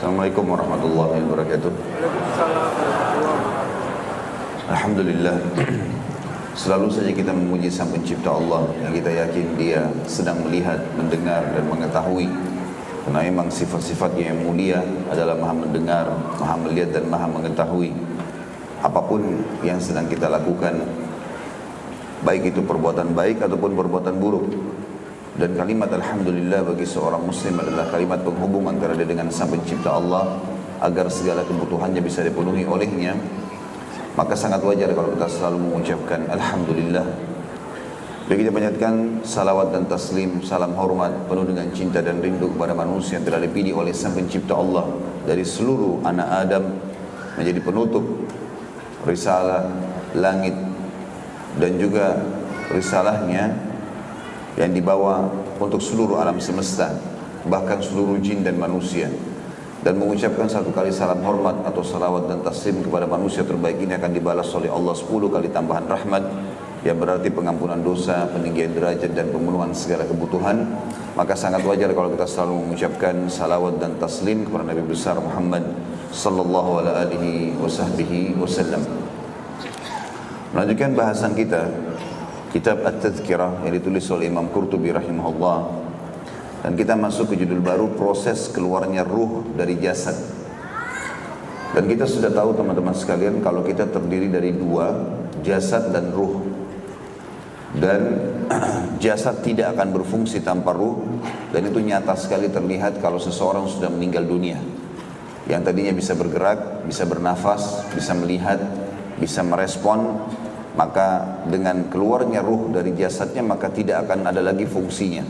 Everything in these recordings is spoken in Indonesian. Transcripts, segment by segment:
Assalamualaikum warahmatullahi wabarakatuh. Alhamdulillah. Selalu saja kita memuji Sang Pencipta Allah yang kita yakin Dia sedang melihat, mendengar dan mengetahui. Karena memang sifat-sifatnya yang mulia adalah Maha mendengar, Maha melihat dan Maha mengetahui apapun yang sedang kita lakukan, baik itu perbuatan baik ataupun perbuatan buruk. Dan kalimat Alhamdulillah bagi seorang muslim adalah kalimat penghubung antara dia dengan Sang Pencipta Allah agar segala kebutuhannya bisa dipenuhi olehnya. Maka sangat wajar kalau kita selalu mengucapkan Alhamdulillah. Jadi kita panjatkan salawat dan taslim, salam hormat penuh dengan cinta dan rindu kepada manusia yang telah dipilih oleh Sang Pencipta Allah dari seluruh anak Adam menjadi penutup risalah langit dan juga risalahnya yang dibawa untuk seluruh alam semesta, bahkan seluruh jin dan manusia. Dan mengucapkan satu kali salam hormat atau salawat dan taslim kepada manusia terbaik ini akan dibalas oleh Allah 10 kali tambahan rahmat, yang berarti pengampunan dosa, peninggian derajat dan pemenuhan segala kebutuhan. Maka sangat wajar kalau kita selalu mengucapkan salawat dan taslim kepada Nabi besar Muhammad sallallahu alaihi wasallam. Melanjutkan bahasan kita, kitab At-Tadhkirah yang ditulis oleh Imam Qurtubi rahimahullah. Dan kita masuk ke judul baru, proses keluarnya ruh dari jasad. Dan kita sudah tahu teman-teman sekalian kalau kita terdiri dari dua, jasad dan ruh. Dan jasad tidak akan berfungsi tanpa ruh. Dan itu nyata sekali terlihat kalau seseorang sudah meninggal dunia. Yang tadinya bisa bergerak, bisa bernafas, bisa melihat, bisa merespon. Maka dengan keluarnya ruh dari jasadnya maka tidak akan ada lagi fungsinya.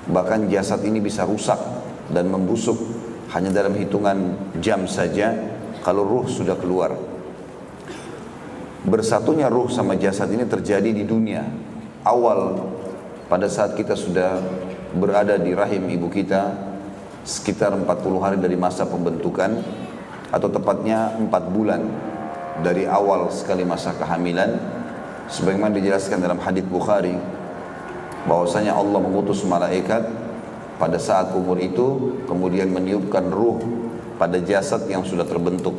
Bahkan jasad ini bisa rusak dan membusuk hanya dalam hitungan jam saja kalau ruh sudah keluar. Bersatunya ruh sama jasad ini terjadi di dunia. Awal pada saat kita sudah berada di rahim ibu kita sekitar 40 hari dari masa pembentukan, atau tepatnya 4 bulan dari awal sekali masa kehamilan. Sebagaimana dijelaskan dalam hadits Bukhari bahwasanya Allah mengutus malaikat pada saat umur itu, kemudian meniupkan ruh pada jasad yang sudah terbentuk,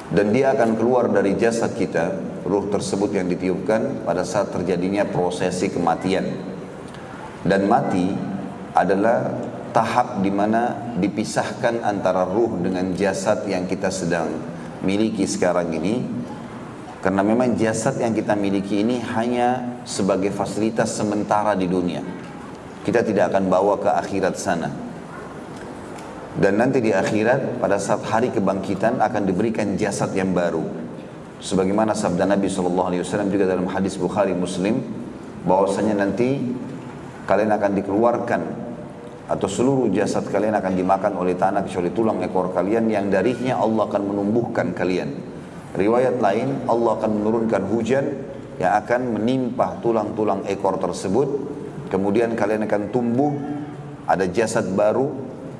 dan dia akan keluar dari jasad kita. Ruh tersebut yang ditiupkan pada saat terjadinya prosesi kematian. Dan mati adalah tahap di mana dipisahkan antara ruh dengan jasad yang kita sedang miliki sekarang ini. Karena memang jasad yang kita miliki ini hanya sebagai fasilitas sementara di dunia. Kita tidak akan bawa ke akhirat sana. Dan nanti di akhirat pada saat hari kebangkitan akan diberikan jasad yang baru. Sebagaimana sabda Nabi SAW juga dalam hadis Bukhari Muslim, bahwasanya nanti kalian akan dikeluarkan atau seluruh jasad kalian akan dimakan oleh tanah kecuali tulang ekor kalian yang darinya Allah akan menumbuhkan kalian. Riwayat lain, Allah akan menurunkan hujan yang akan menimpa tulang-tulang ekor tersebut. Kemudian kalian akan tumbuh, ada jasad baru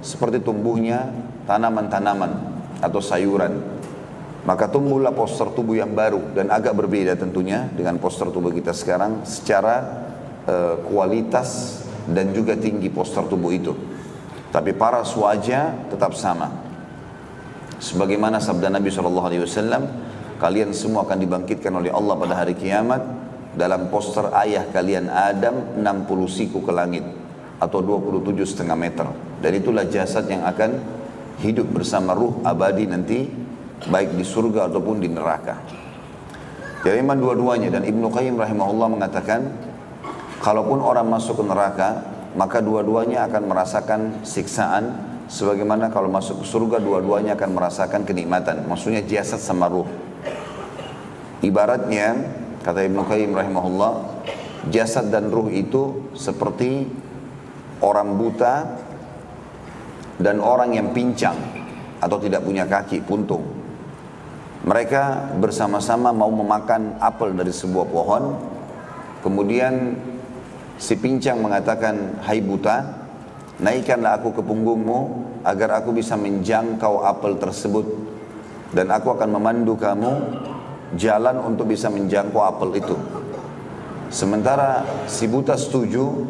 seperti tumbuhnya tanaman-tanaman atau sayuran. Maka tumbuhlah postur tubuh yang baru, dan agak berbeda tentunya dengan postur tubuh kita sekarang secara kualitas dan juga tinggi postur tubuh itu. Tapi paras wajah tetap sama. Sebagaimana sabda Nabi SAW, kalian semua akan dibangkitkan oleh Allah pada hari kiamat dalam poster ayah kalian Adam 60 siku ke langit atau 27,5 meter. Dan itulah jasad yang akan hidup bersama ruh abadi nanti, baik di surga ataupun di neraka. Jadi memang dua-duanya. Dan Ibnu Qayyim rahimahullah mengatakan, kalaupun orang masuk ke neraka, maka dua-duanya akan merasakan siksaan. Sebagaimana kalau masuk ke surga, dua-duanya akan merasakan kenikmatan. Maksudnya jasad sama ruh. Ibaratnya, kata Ibnu Qayyim rahimahullah, jasad dan ruh itu seperti orang buta dan orang yang pincang atau tidak punya kaki, puntung. Mereka bersama-sama mau memakan apel dari sebuah pohon. Kemudian si pincang mengatakan, hai buta, naikkanlah aku ke punggungmu agar aku bisa menjangkau apel tersebut, dan aku akan memandu kamu jalan untuk bisa menjangkau apel itu. Sementara si buta setuju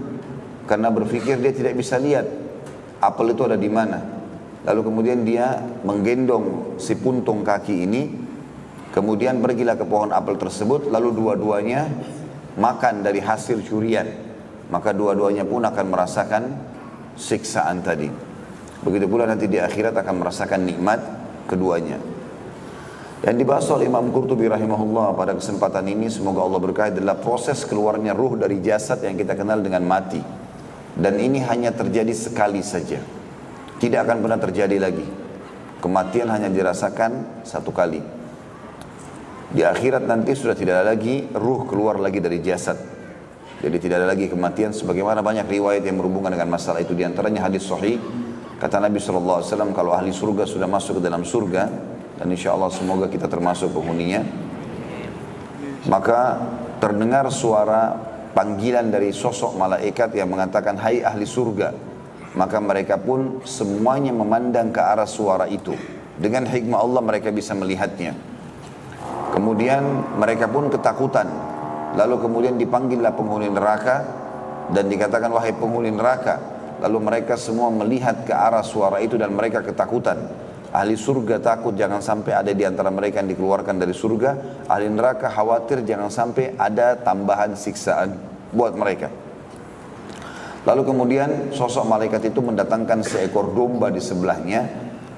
karena berpikir dia tidak bisa lihat apel itu ada di mana. Lalu kemudian dia menggendong si puntung kaki ini, kemudian pergilah ke pohon apel tersebut, lalu dua-duanya makan dari hasil curian. Maka dua-duanya pun akan merasakan siksaan tadi. Begitu pula nanti di akhirat akan merasakan nikmat keduanya. Dan dibahas oleh Imam Qurtubi rahimahullah pada kesempatan ini, semoga Allah berkahi, adalah proses keluarnya ruh dari jasad yang kita kenal dengan mati. Dan ini hanya terjadi sekali saja, tidak akan pernah terjadi lagi. Kematian hanya dirasakan satu kali. Di akhirat nanti sudah tidak ada lagi ruh keluar lagi dari jasad. Jadi tidak ada lagi kematian, sebagaimana banyak riwayat yang berhubungan dengan masalah itu. Di antaranya hadis sahih, kata Nabi SAW, kalau ahli surga sudah masuk ke dalam surga, dan insya Allah semoga kita termasuk penghuninya, maka terdengar suara panggilan dari sosok malaikat yang mengatakan, hai ahli surga. Maka mereka pun semuanya memandang ke arah suara itu. Dengan hikmah Allah mereka bisa melihatnya. Kemudian mereka pun ketakutan. Lalu kemudian dipanggillah penghuni neraka dan dikatakan, wahai penghuni neraka. Lalu mereka semua melihat ke arah suara itu dan mereka ketakutan. Ahli surga takut jangan sampai ada di antara mereka yang dikeluarkan dari surga. Ahli neraka khawatir jangan sampai ada tambahan siksaan buat mereka. Lalu kemudian sosok malaikat itu mendatangkan seekor domba di sebelahnya.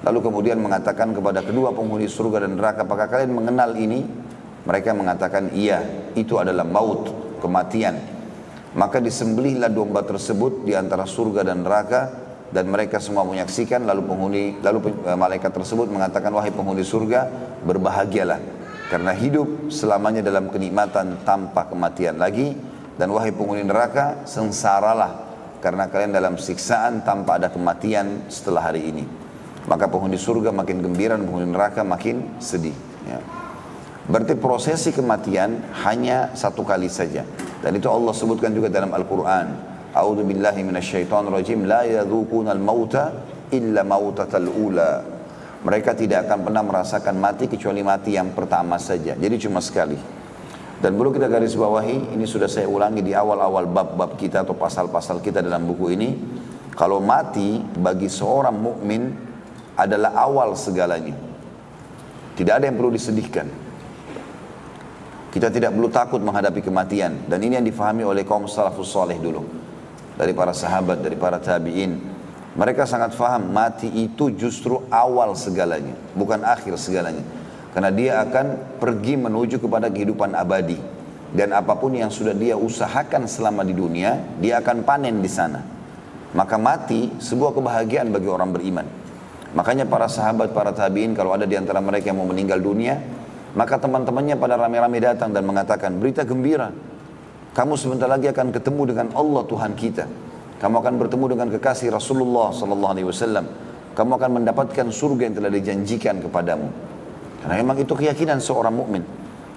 Lalu kemudian mengatakan kepada kedua penghuni surga dan neraka, apakah kalian mengenal ini? Mereka mengatakan, iya, itu adalah maut, kematian. Maka disembelihlah domba tersebut di antara surga dan neraka. Dan mereka semua menyaksikan, lalu malaikat tersebut mengatakan, wahai penghuni surga, berbahagialah karena hidup selamanya dalam kenikmatan tanpa kematian lagi. Dan wahai penghuni neraka, sengsaralah karena kalian dalam siksaan tanpa ada kematian setelah hari ini. Maka penghuni surga makin gembira dan penghuni neraka makin sedih, ya. Berarti prosesi kematian hanya satu kali saja. Dan itu Allah sebutkan juga dalam Al-Quran. A'udzu billahi minasyaitonir rajim, la yadzuqunal mauta illa mautatal ula. Mereka tidak akan pernah merasakan mati kecuali mati yang pertama saja. Jadi cuma sekali. Dan perlu kita garis bawahi, ini sudah saya ulangi di awal-awal bab-bab kita atau pasal-pasal kita dalam buku ini. Kalau mati bagi seorang mukmin adalah awal segalanya. Tidak ada yang perlu disedihkan. Kita tidak perlu takut menghadapi kematian. Dan ini yang difahami oleh kaum salafus saleh dulu. Dari para sahabat, dari para tabi'in. Mereka sangat faham mati itu justru awal segalanya, bukan akhir segalanya. Karena dia akan pergi menuju kepada kehidupan abadi. Dan apapun yang sudah dia usahakan selama di dunia, dia akan panen di sana. Maka mati sebuah kebahagiaan bagi orang beriman. Makanya para sahabat, para tabi'in, kalau ada di antara mereka yang mau meninggal dunia, maka teman-temannya pada rame-rame datang dan mengatakan, berita gembira. Kamu sebentar lagi akan ketemu dengan Allah Tuhan kita. Kamu akan bertemu dengan kekasih Rasulullah SAW. Kamu akan mendapatkan surga yang telah dijanjikan kepadamu. Karena memang itu keyakinan seorang mukmin.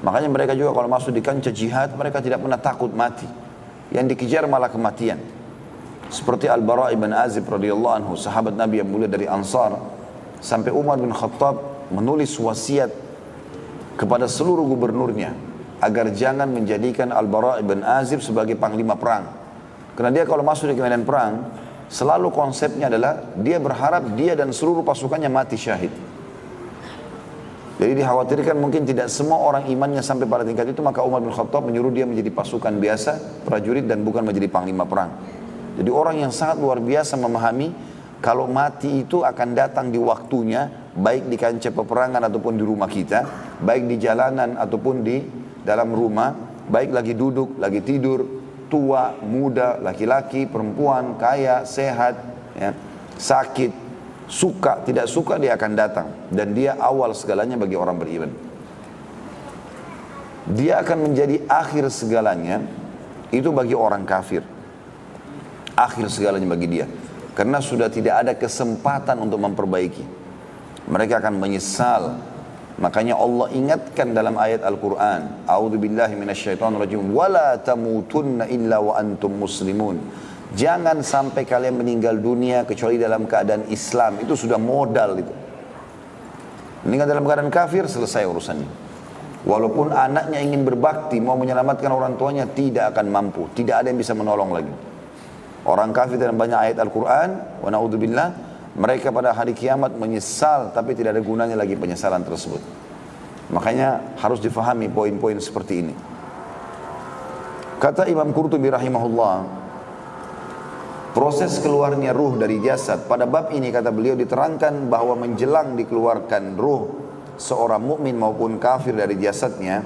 Makanya mereka juga kalau masuk di kancah jihad, mereka tidak pernah takut mati. Yang dikejar malah kematian. Seperti Al-Bara' ibn Azib radhiyallahu anhu, sahabat Nabi yang mulia dari Ansar, sampai Umar bin Khattab menulis wasiat kepada seluruh gubernurnya agar jangan menjadikan Al-Bara' ibn Azib sebagai panglima perang. Karena dia kalau masuk di medan perang, selalu konsepnya adalah dia berharap dia dan seluruh pasukannya mati syahid. Jadi dikhawatirkan mungkin tidak semua orang imannya sampai pada tingkat itu, maka Umar bin Khattab menyuruh dia menjadi pasukan biasa, prajurit, dan bukan menjadi panglima perang. Jadi orang yang sangat luar biasa memahami kalau mati itu akan datang di waktunya, baik di kancah peperangan ataupun di rumah kita, baik di jalanan ataupun di dalam rumah, baik lagi duduk, lagi tidur, tua, muda, laki-laki, perempuan, kaya, sehat, ya, sakit, suka, tidak suka, dia akan datang. Dan dia awal segalanya bagi orang beriman. Dia akan menjadi akhir segalanya, itu bagi orang kafir. Akhir segalanya bagi dia. Karena sudah tidak ada kesempatan untuk memperbaiki. Mereka akan menyesal. Makanya Allah ingatkan dalam ayat Al-Quran, A'udzubillahi minasyaitonirrajim, wala tamutunna illa wa antum muslimun. Jangan sampai kalian meninggal dunia kecuali dalam keadaan Islam. Itu sudah modal itu. Meninggal dalam keadaan kafir, selesai urusannya. Walaupun anaknya ingin berbakti, mau menyelamatkan orang tuanya, tidak akan mampu. Tidak ada yang bisa menolong lagi. Orang kafir dalam banyak ayat Al-Quran, wa na'udzubillah, Mereka pada hari kiamat menyesal, tapi tidak ada gunanya lagi penyesalan tersebut. Makanya harus difahami poin-poin seperti ini. Kata Imam Qurtubi rahimahullah, proses keluarnya ruh dari jasad, pada bab ini kata beliau diterangkan bahwa menjelang dikeluarkan ruh seorang mukmin maupun kafir dari jasadnya,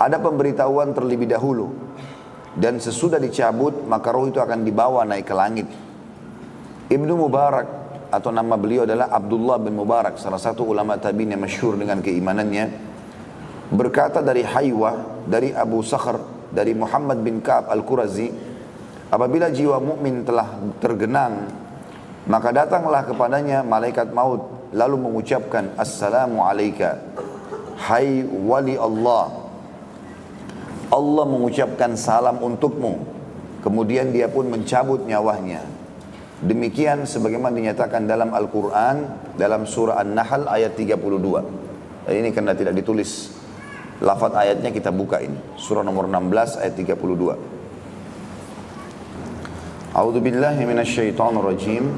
ada pemberitahuan terlebih dahulu. Dan sesudah dicabut, maka ruh itu akan dibawa naik ke langit. Ibnu Mubarak, atau nama beliau adalah Abdullah bin Mubarak, salah satu ulama tabi'in yang masyhur dengan keimanannya, berkata dari Haywah, dari Abu Sakhr, dari Muhammad bin Ka'ab al-Qurazi, apabila jiwa mukmin telah tergenang, maka datanglah kepadanya malaikat maut, lalu mengucapkan, Assalamu alayka, hai wali Allah. Allah mengucapkan salam untukmu. Kemudian dia pun mencabut nyawanya. Demikian sebagaimana dinyatakan dalam Al-Quran, dalam surah An-Nahl ayat 32. Ini karena tidak ditulis lafaz ayatnya, kita buka ini. Surah nomor 16 ayat 32. A'udzu billahi minasyaitonir rajim.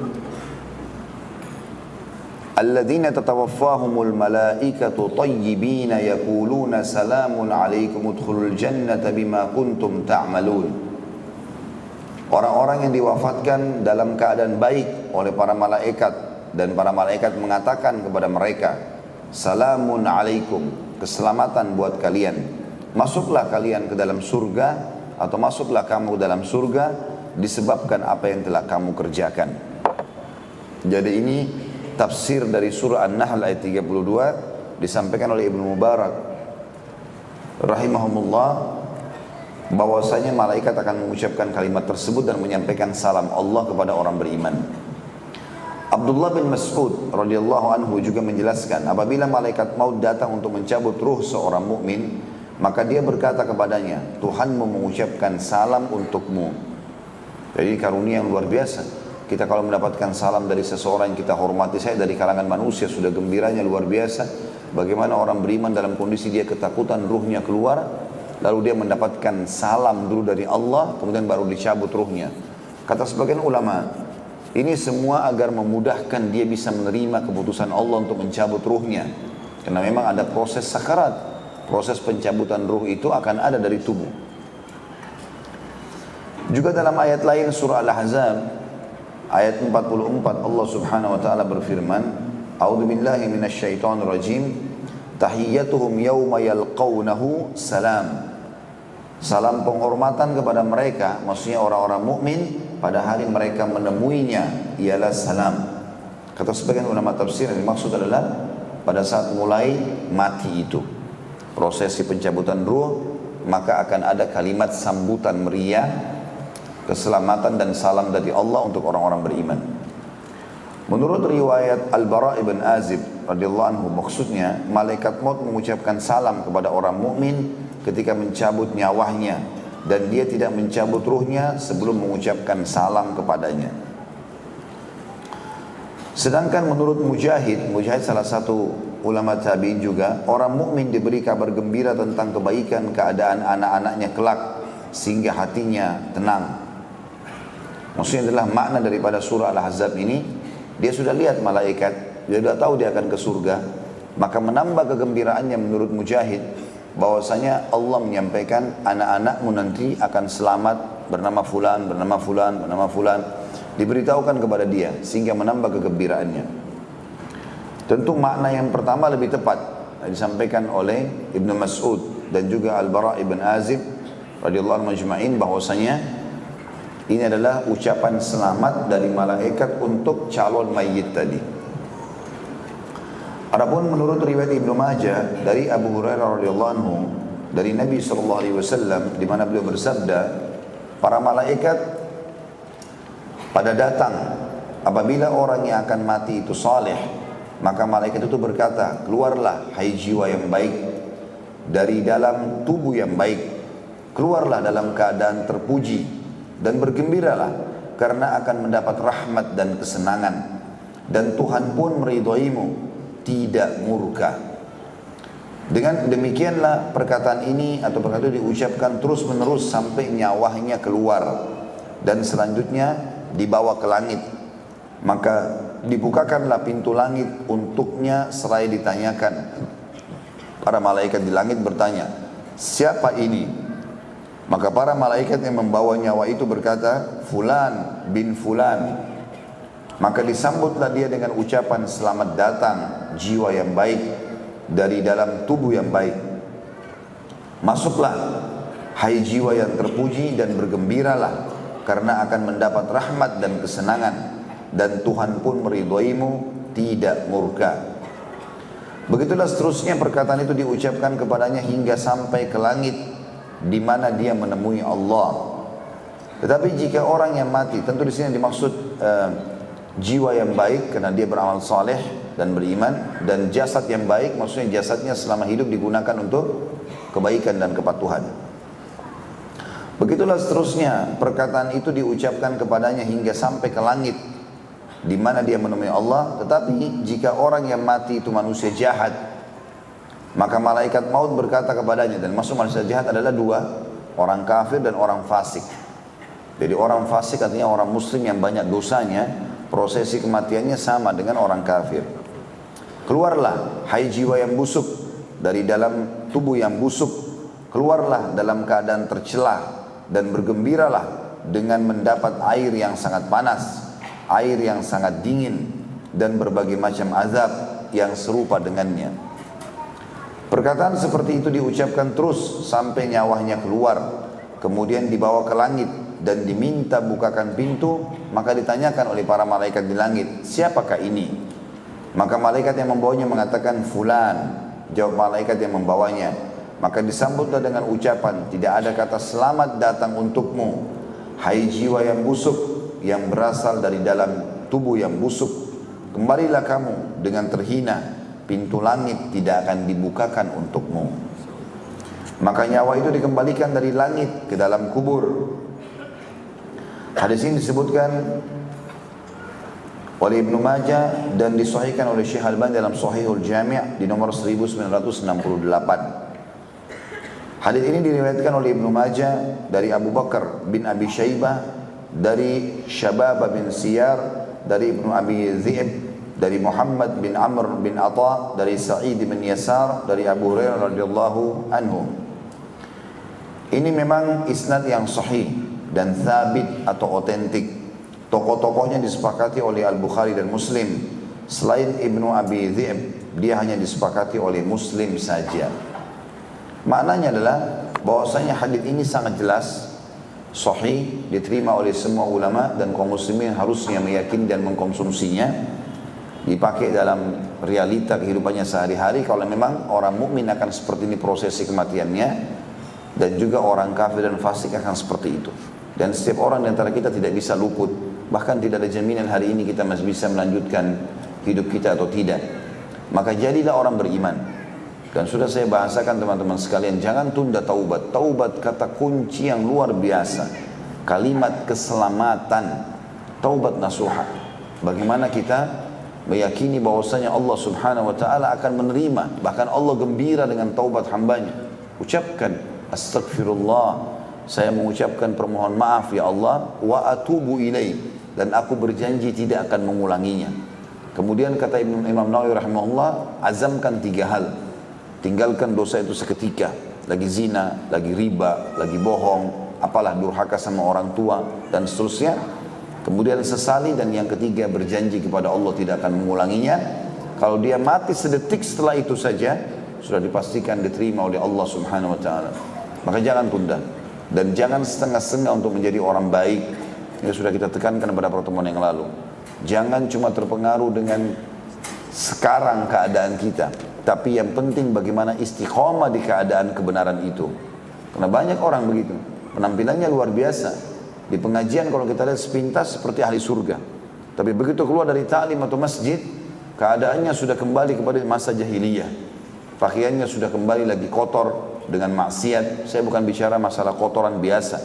Alladzina tatawaffahumul malaikatu tayyibina yaquluna salamun alaikum udkhulul jannata bima kuntum ta'malun. Orang-orang yang diwafatkan dalam keadaan baik oleh para malaikat, dan para malaikat mengatakan kepada mereka, salamun alaikum, keselamatan buat kalian. Masuklah kalian ke dalam surga, atau masuklah kamu ke dalam surga disebabkan apa yang telah kamu kerjakan. Jadi ini tafsir dari surah An-Nahl ayat 32 disampaikan oleh Ibnu Mubarak rahimahumullah, bahwasanya malaikat akan mengucapkan kalimat tersebut dan menyampaikan salam Allah kepada orang beriman. Abdullah bin Mas'ud radhiyallahu anhu juga menjelaskan, apabila malaikat maut datang untuk mencabut ruh seorang mukmin, maka dia berkata kepadanya, Tuhanmu mengucapkan salam untukmu. Jadi karunia yang luar biasa. Kita kalau mendapatkan salam dari seseorang yang kita hormati, saya dari kalangan manusia sudah gembiranya luar biasa. Bagaimana orang beriman dalam kondisi dia ketakutan, ruhnya keluar, lalu dia mendapatkan salam dulu dari Allah, kemudian baru dicabut ruhnya. Kata sebagian ulama, ini semua agar memudahkan dia bisa menerima keputusan Allah untuk mencabut ruhnya. Karena memang ada proses sakarat, proses pencabutan ruh itu akan ada dari tubuh. Juga dalam ayat lain surah Al-Ahzab ayat 44, Allah Subhanahu wa taala berfirman, A'udzu billahi minasyaitonir rajim. Tahiyyatuhum yawma yalqawnahu salam. Salam penghormatan kepada mereka, maksudnya orang-orang mukmin pada hari mereka menemuinya, ialah salam. Kata sebagian ulama tafsir, yang dimaksud adalah pada saat mulai mati itu, prosesi pencabutan ruh, maka akan ada kalimat sambutan meriah, keselamatan dan salam dari Allah untuk orang-orang beriman. Menurut riwayat Al-Bara' ibn Azib radhiyallahu anhu, maksudnya malaikat maut mengucapkan salam kepada orang mukmin ketika mencabut nyawanya, dan dia tidak mencabut ruhnya sebelum mengucapkan salam kepadanya. Sedangkan menurut Mujahid salah satu ulama tabi'in juga, orang mukmin diberi kabar gembira tentang kebaikan keadaan anak-anaknya kelak sehingga hatinya tenang. Maksudnya adalah makna daripada surah Al-Ahzab ini, dia sudah lihat malaikat, dia sudah tahu dia akan ke surga, maka menambah kegembiraannya menurut Mujahid, bahwasanya Allah menyampaikan anak-anakmu nanti akan selamat, bernama fulan, bernama fulan, bernama fulan, diberitahukan kepada dia sehingga menambah kegembiraannya. Tentu makna yang pertama lebih tepat, disampaikan oleh Ibnu Mas'ud dan juga Al-Bara' ibn Azib radhiyallahu anhu majma'in, bahwasanya ini adalah ucapan selamat dari malaikat untuk calon mayit tadi. Adapun menurut riwayat Ibnu Majah dari Abu Hurairah radhiyallahu anhu dari Nabi sallallahu alaihi wasallam, di mana beliau bersabda, para malaikat pada datang apabila orang yang akan mati itu saleh, maka malaikat itu berkata, keluarlah hai jiwa yang baik dari dalam tubuh yang baik, keluarlah dalam keadaan terpuji dan bergembiralah karena akan mendapat rahmat dan kesenangan, dan Tuhan pun meridhoimu, tidak murka. Dengan demikianlah perkataan ini atau perkataan itu diucapkan terus menerus sampai nyawanya keluar dan selanjutnya dibawa ke langit. Maka dibukakanlah pintu langit untuknya seraya ditanyakan. Para malaikat di langit bertanya, siapa ini? Maka para malaikat yang membawa nyawa itu berkata, Fulan bin Fulan. Maka disambutlah dia dengan ucapan, selamat datang jiwa yang baik dari dalam tubuh yang baik. Masuklah, hai jiwa yang terpuji, dan bergembiralah karena akan mendapat rahmat dan kesenangan, dan Tuhan pun meridhoimu, tidak murka. Begitulah seterusnya perkataan itu diucapkan kepadanya hingga sampai ke langit di mana dia menemui Allah. Tetapi jika orang yang mati, tentu di sini dimaksud jiwa yang baik karena dia beramal saleh dan beriman, dan jasad yang baik maksudnya jasadnya selama hidup digunakan untuk kebaikan dan kepatuhan. Begitulah seterusnya perkataan itu diucapkan kepadanya hingga sampai ke langit di mana dia menemui Allah. Tetapi jika orang yang mati itu manusia jahat, maka malaikat maut berkata kepadanya, dan maksud manusia jahat adalah dua, orang kafir dan orang fasik. Jadi orang fasik artinya orang muslim yang banyak dosanya, prosesi kematiannya sama dengan orang kafir. Keluarlah, hai jiwa yang busuk dari dalam tubuh yang busuk, keluarlah dalam keadaan tercela, dan bergembiralah dengan mendapat air yang sangat panas, air yang sangat dingin, dan berbagai macam azab yang serupa dengannya. Perkataan seperti itu diucapkan terus sampai nyawanya keluar, kemudian dibawa ke langit dan diminta bukakan pintu. Maka ditanyakan oleh para malaikat di langit, siapakah ini? Maka malaikat yang membawanya mengatakan, Fulan. Jawab malaikat yang membawanya. Maka disambutlah dengan ucapan, tidak ada kata selamat datang untukmu, hai jiwa yang busuk yang berasal dari dalam tubuh yang busuk. Kembalilah kamu dengan terhina, pintu langit tidak akan dibukakan untukmu. Maka nyawa itu dikembalikan dari langit ke dalam kubur. Hadis ini disebutkan oleh Ibnu Majah dan disahihkan oleh Syekh Albani dalam Shahihul Jami' di nomor 1968. Hadis ini diriwayatkan oleh Ibnu Majah dari Abu Bakar bin Abi Syaibah, dari Syabab bin Siyar, dari Ibnu Abi Dhi'b, dari Muhammad bin Amr bin Atha, dari Sa'id bin Yasar, dari Abu Hurairah radhiyallahu anhu. Ini memang isnad yang sahih dan thabit atau otentik. Tokoh-tokohnya disepakati oleh Al-Bukhari dan Muslim. Selain Ibnu Abi Dhi'b, dia hanya disepakati oleh Muslim saja. Maknanya adalah bahwasanya hadis ini sangat jelas, sahih, diterima oleh semua ulama, dan kaum muslimin harusnya meyakini dan mengkonsumsinya, dipakai dalam realita kehidupannya sehari-hari. Kalau memang orang mukmin akan seperti ini prosesi kematiannya, dan juga orang kafir dan fasik akan seperti itu. Dan setiap orang di antara kita tidak bisa luput, bahkan tidak ada jaminan hari ini kita masih bisa melanjutkan hidup kita atau tidak. Maka jadilah orang beriman. Dan sudah saya bahasakan teman-teman sekalian, jangan tunda taubat. Taubat kata kunci yang luar biasa, kalimat keselamatan. Taubat nasuha. Bagaimana kita meyakini bahwasanya Allah Subhanahu wa taala akan menerima, bahkan Allah gembira dengan taubat hambanya. Ucapkan astagfirullah, saya mengucapkan permohon maaf ya Allah, wa atubu ilaih, dan aku berjanji tidak akan mengulanginya. Kemudian kata Imam Nawawi rahimahullah, azamkan 3 hal. Tinggalkan dosa itu seketika, lagi zina, lagi riba, lagi bohong, apalah durhaka sama orang tua dan seterusnya. Kemudian sesali, dan yang ketiga berjanji kepada Allah tidak akan mengulanginya. Kalau dia mati sedetik setelah itu saja, sudah dipastikan diterima oleh Allah Subhanahu wa taala. Maka jangan tunda, dan jangan setengah-setengah untuk menjadi orang baik. Ini sudah kita tekankan pada pertemuan yang lalu. Jangan cuma terpengaruh dengan sekarang keadaan kita, tapi yang penting bagaimana istiqomah di keadaan kebenaran itu. Karena banyak orang begitu, penampilannya luar biasa. Di pengajian kalau kita lihat sepintas seperti ahli surga, tapi begitu keluar dari ta'lim atau masjid, keadaannya sudah kembali kepada masa jahiliyah. Pakaiannya sudah kembali lagi kotor dengan maksiat. Saya bukan bicara masalah kotoran biasa,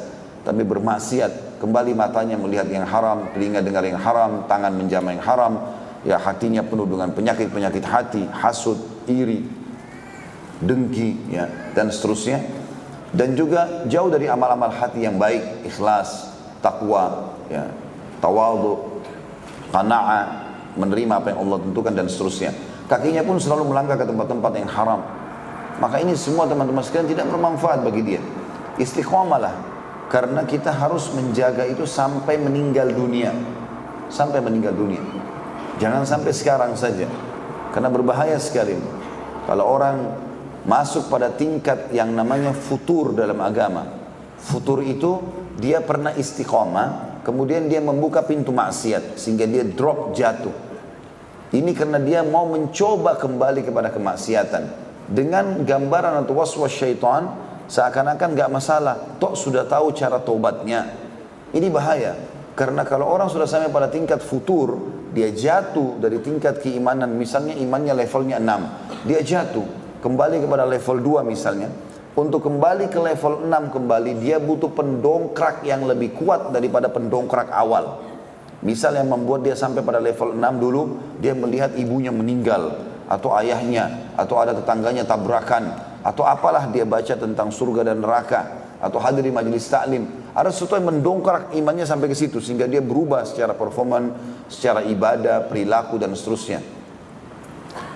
tapi bermaksiat. Kembali matanya melihat yang haram, telinga dengar yang haram, tangan menjamah yang haram, ya hatinya penuh dengan penyakit-penyakit hati, hasud, iri, dengki, ya, dan seterusnya. Dan juga jauh dari amal-amal hati yang baik, ikhlas, takwa, ya, tawadhu, qana'ah, menerima apa yang Allah tentukan dan seterusnya. Kakinya pun selalu melangkah ke tempat-tempat yang haram. Maka ini semua teman-teman sekalian tidak bermanfaat bagi dia. Istiqomalah, karena kita harus menjaga itu sampai meninggal dunia. Sampai meninggal dunia. Jangan sampai sekarang saja, karena berbahaya sekali. Kalau orang masuk pada tingkat yang namanya futur dalam agama. Futur itu dia pernah istiqomah, kemudian dia membuka pintu maksiat sehingga dia drop, jatuh. Ini karena dia mau mencoba kembali kepada kemaksiatan dengan gambaran atau waswas syaitan, seakan-akan gak masalah, toh sudah tahu cara taubatnya. Ini bahaya, karena kalau orang sudah sampai pada tingkat futur, dia jatuh dari tingkat keimanan, misalnya imannya levelnya 6, dia jatuh kembali kepada level 2 misalnya. Untuk kembali ke level 6 kembali, dia butuh pendongkrak yang lebih kuat daripada pendongkrak awal. Misal yang membuat dia sampai pada level 6 dulu, dia melihat ibunya meninggal, atau ayahnya, atau ada tetangganya tabrakan, atau apalah dia baca tentang surga dan neraka, atau hadir di majelis taklim. Ada sesuatu yang mendongkrak imannya sampai ke situ, sehingga dia berubah secara performan, secara ibadah, perilaku dan seterusnya.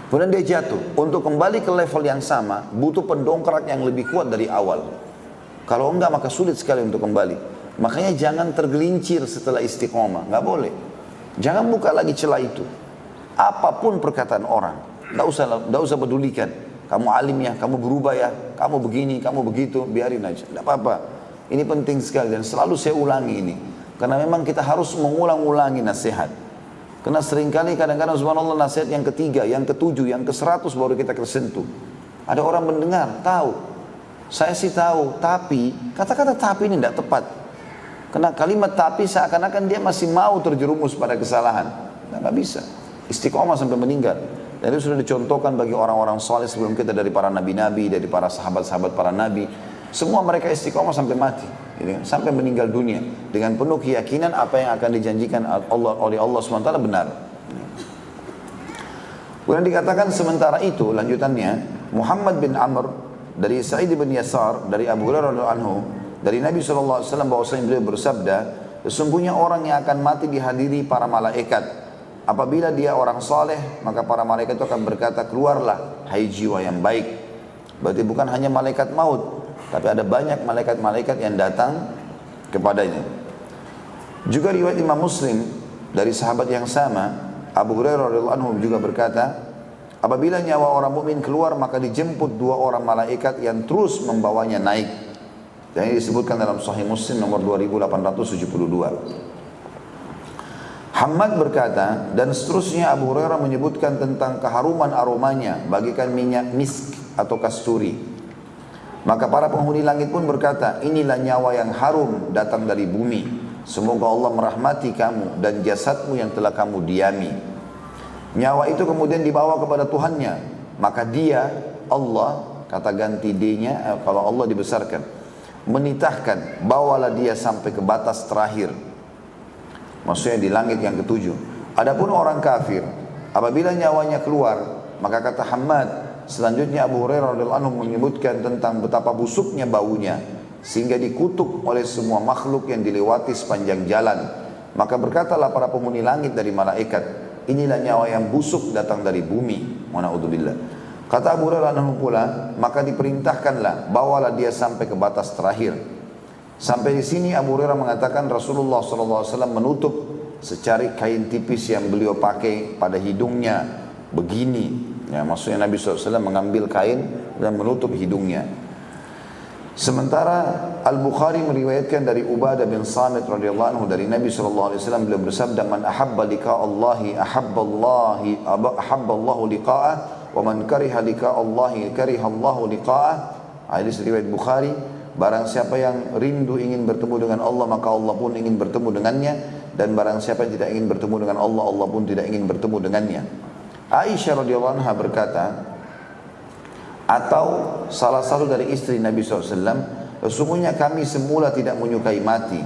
Kemudian dia jatuh. Untuk kembali ke level yang sama, butuh pendongkrak yang lebih kuat dari awal. Kalau enggak, maka sulit sekali untuk kembali. Makanya jangan tergelincir setelah istiqomah, nggak boleh. Jangan buka lagi celah itu. Apapun perkataan orang, nggak usah pedulikan. Kamu alim ya, kamu berubah ya, kamu begini, kamu begitu, biarin aja, nggak apa-apa. Ini penting sekali dan selalu saya ulangi ini, karena memang kita harus mengulang-ulangi nasihat. Karena seringkali kadang-kadang subhanallah nasihat yang ketiga, yang ketujuh, yang ke-100 baru kita tersentuh. Ada orang mendengar, tahu. Saya sih tahu, tapi kata-kata tapi ini tidak tepat. Karena kalimat tapi seakan-akan dia masih mau terjerumus pada kesalahan. Nggak bisa. Istiqomah sampai meninggal. Dan itu sudah dicontohkan bagi orang-orang saleh sebelum kita, dari para nabi-nabi, dari para sahabat-sahabat para nabi. Semua mereka istiqomah sampai mati, gitu, sampai meninggal dunia dengan penuh keyakinan apa yang akan dijanjikan oleh Allah SWT benar. Kemudian dikatakan sementara itu, lanjutannya, Muhammad bin Amr dari Sa'id bin Yasar dari Abu Hurairah radhiyallahu anhu dari Nabi SAW bahwasanya beliau bersabda, sesungguhnya orang yang akan mati dihadiri para malaikat. Apabila dia orang saleh, maka para malaikat itu akan berkata, keluarlah hai jiwa yang baik. Berarti bukan hanya malaikat maut, tapi ada banyak malaikat-malaikat yang datang kepadanya. Juga riwayat Imam Muslim dari sahabat yang sama, Abu Hurairah radhiyallahu anhu juga berkata, apabila nyawa orang mukmin keluar, maka dijemput 2 orang malaikat yang terus membawanya naik. Dan ini disebutkan dalam Sahih Muslim nomor 2872. Hammad berkata, dan seterusnya Abu Hurairah menyebutkan tentang keharuman aromanya bagikan minyak misk atau kasturi. Maka para penghuni langit pun berkata, inilah nyawa yang harum datang dari bumi. Semoga Allah merahmati kamu dan jasadmu yang telah kamu diami. Nyawa itu kemudian dibawa kepada Tuhannya. Maka dia, Allah, kata ganti D-nya, kalau Allah dibesarkan, menitahkan, bawalah dia sampai ke batas terakhir. Maksudnya di langit yang ke-7. Adapun orang kafir, apabila nyawanya keluar, maka kata Hammad, selanjutnya Abu Hurairah radhiyallahu anhu menyebutkan tentang betapa busuknya baunya, sehingga dikutuk oleh semua makhluk yang dilewati sepanjang jalan. Maka berkatalah para penghuni langit dari malaikat, inilah nyawa yang busuk datang dari bumi. Wa na'udzubillah. Kata Abu Hurairah radhiyallahu anhu pula, maka diperintahkanlah, bawalah dia sampai ke batas terakhir. Sampai di sini Abu Hurairah mengatakan Rasulullah SAW menutup secari kain tipis yang beliau pakai pada hidungnya begini. Ya, maksudnya Nabi SAW mengambil kain dan menutup hidungnya. Sementara Al-Bukhari meriwayatkan dari Ubadah bin Samit radhiyallahu anhu dari Nabi SAW, beliau bersabda, man ahabba liqa Allahi ahabba Allahu liqa'ah, wa man kariha liqa Allahi kariha Allahu liqa'ah. Hadis riwayat Bukhari. Barang siapa yang rindu ingin bertemu dengan Allah, maka Allah pun ingin bertemu dengannya. Dan barang siapa yang tidak ingin bertemu dengan Allah, Allah pun tidak ingin bertemu dengannya. Aisyah radhiyallahu anha berkata, atau salah satu dari istri Nabi SAW, sesungguhnya kami semula tidak menyukai mati.